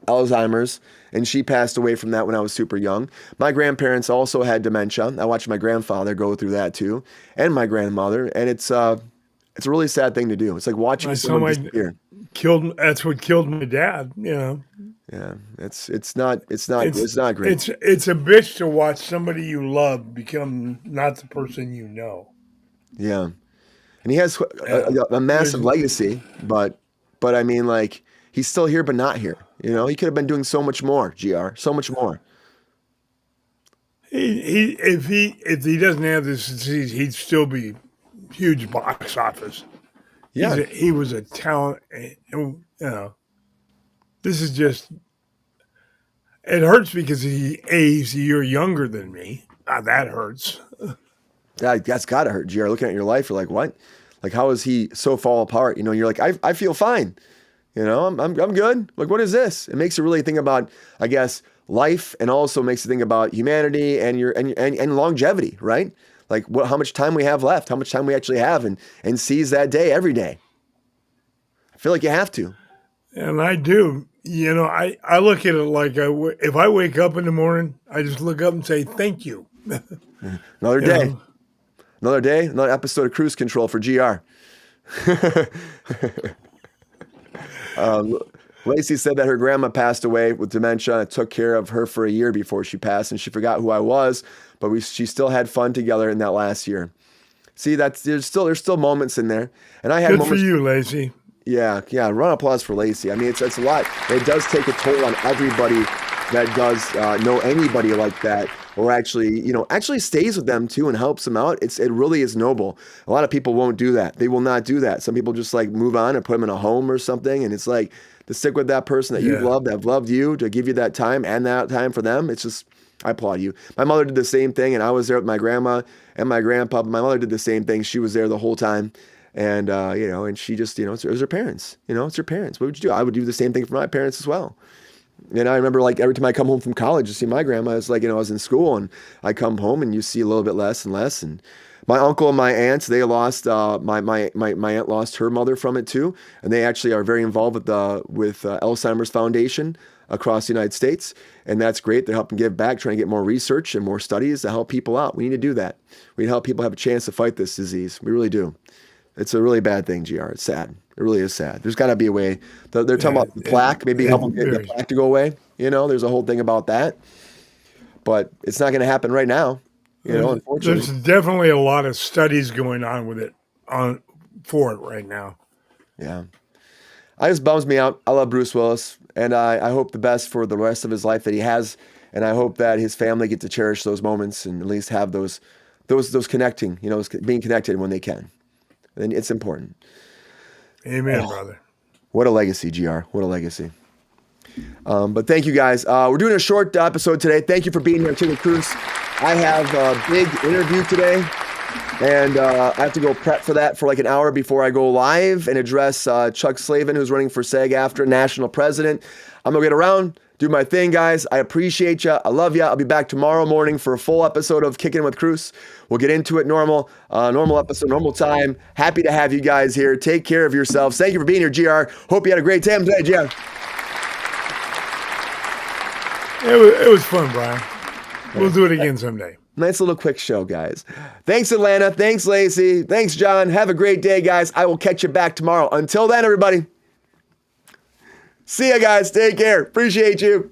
Alzheimer's, and she passed away from that when I was super young. My grandparents also had dementia. I watched my grandfather go through that too, and my grandmother, and it's a really sad thing to do. It's like watching someone disappear. That's what killed my dad. Yeah, it's not great. It's a bitch to watch somebody you love become not the person you know. Yeah, and he has a massive legacy, but I mean, like, he's still here, but not here. He could have been doing so much more. GR, so much more. If he doesn't have this disease, he'd still be huge box office. Yeah, he was a talent. This is just. It hurts because he's a year younger than me. That hurts. That's gotta hurt. GR, looking at your life, you're like, what? Like, how is he so fall apart? You're like, I feel fine. I'm good. Like, what is this? It makes you really think about, I guess, life, and also makes you think about humanity and and longevity, right? Like how much time we have left, how much time we actually have, and seize that day every day. I feel like you have to. And I do. I look at it like if I wake up in the morning, I just look up and say, thank you. Another day. Another day, another episode of Cruise Control for GR. Lacey said that her grandma passed away with dementia. I took care of her for a year before she passed, and she forgot who I was, but she still had fun together in that last year. See, there's still moments in there, and I had Good moments for you, Lacey. Yeah. Round of applause for Lacey. I mean, it's a lot. It does take a toll on everybody that does know anybody like that, or actually stays with them too and helps them out. It really is noble. A lot of people won't do that. They will not do that. Some people just like move on and put them in a home or something, and it's like to stick with that person that you love, that have loved you, to give you that time and that time for them. It's just, I applaud you. My mother did the same thing, and I was there with my grandma and my grandpa. My mother did the same thing. She was there the whole time. And, and she just, it was her parents, it's her parents. What would you do? I would do the same thing for my parents as well. And I remember, like, every time I come home from college to see my grandma, it's like, I was in school, and I come home and you see a little bit less and less. And my uncle and my aunts, they lost, my aunt lost her mother from it too. And they actually are very involved with Alzheimer's Foundation across the United States. And that's great. They're helping give back, trying to get more research and more studies to help people out. We need to do that. We need to help people have a chance to fight this disease. We really do. It's a really bad thing, GR. It's sad. It really is sad. There's got to be a way. They're talking about the plaque, maybe help them get the plaque to go away. There's a whole thing about that. But it's not going to happen right now, unfortunately. There's definitely a lot of studies going on with it, for it right now. Yeah. It just bums me out. I love Bruce Willis, and I hope the best for the rest of his life that he has, and I hope that his family get to cherish those moments and at least have those connecting, being connected when they can. And it's important. Amen, brother. What a legacy, GR. What a legacy. But thank you, guys. We're doing a short episode today. Thank you for being here, Kickin Kruse. I have a big interview today, and I have to go prep for that for like an hour before I go live and address Chuck Slavin, who's running for SAG-AFTRA national president. I'm going to get around, do my thing, guys. I appreciate you. I love you. I'll be back tomorrow morning for a full episode of Kickin with Kruse. We'll get into it normal episode, normal time. Happy to have you guys here. Take care of yourselves. Thank you for being here, GR. Hope you had a great time today, GR. It was fun, Brian. We'll do it again someday. Nice little quick show, guys. Thanks, Atlanta. Thanks, Lacey. Thanks, John. Have a great day, guys. I will catch you back tomorrow. Until then, everybody. See ya, guys. Take care. Appreciate you.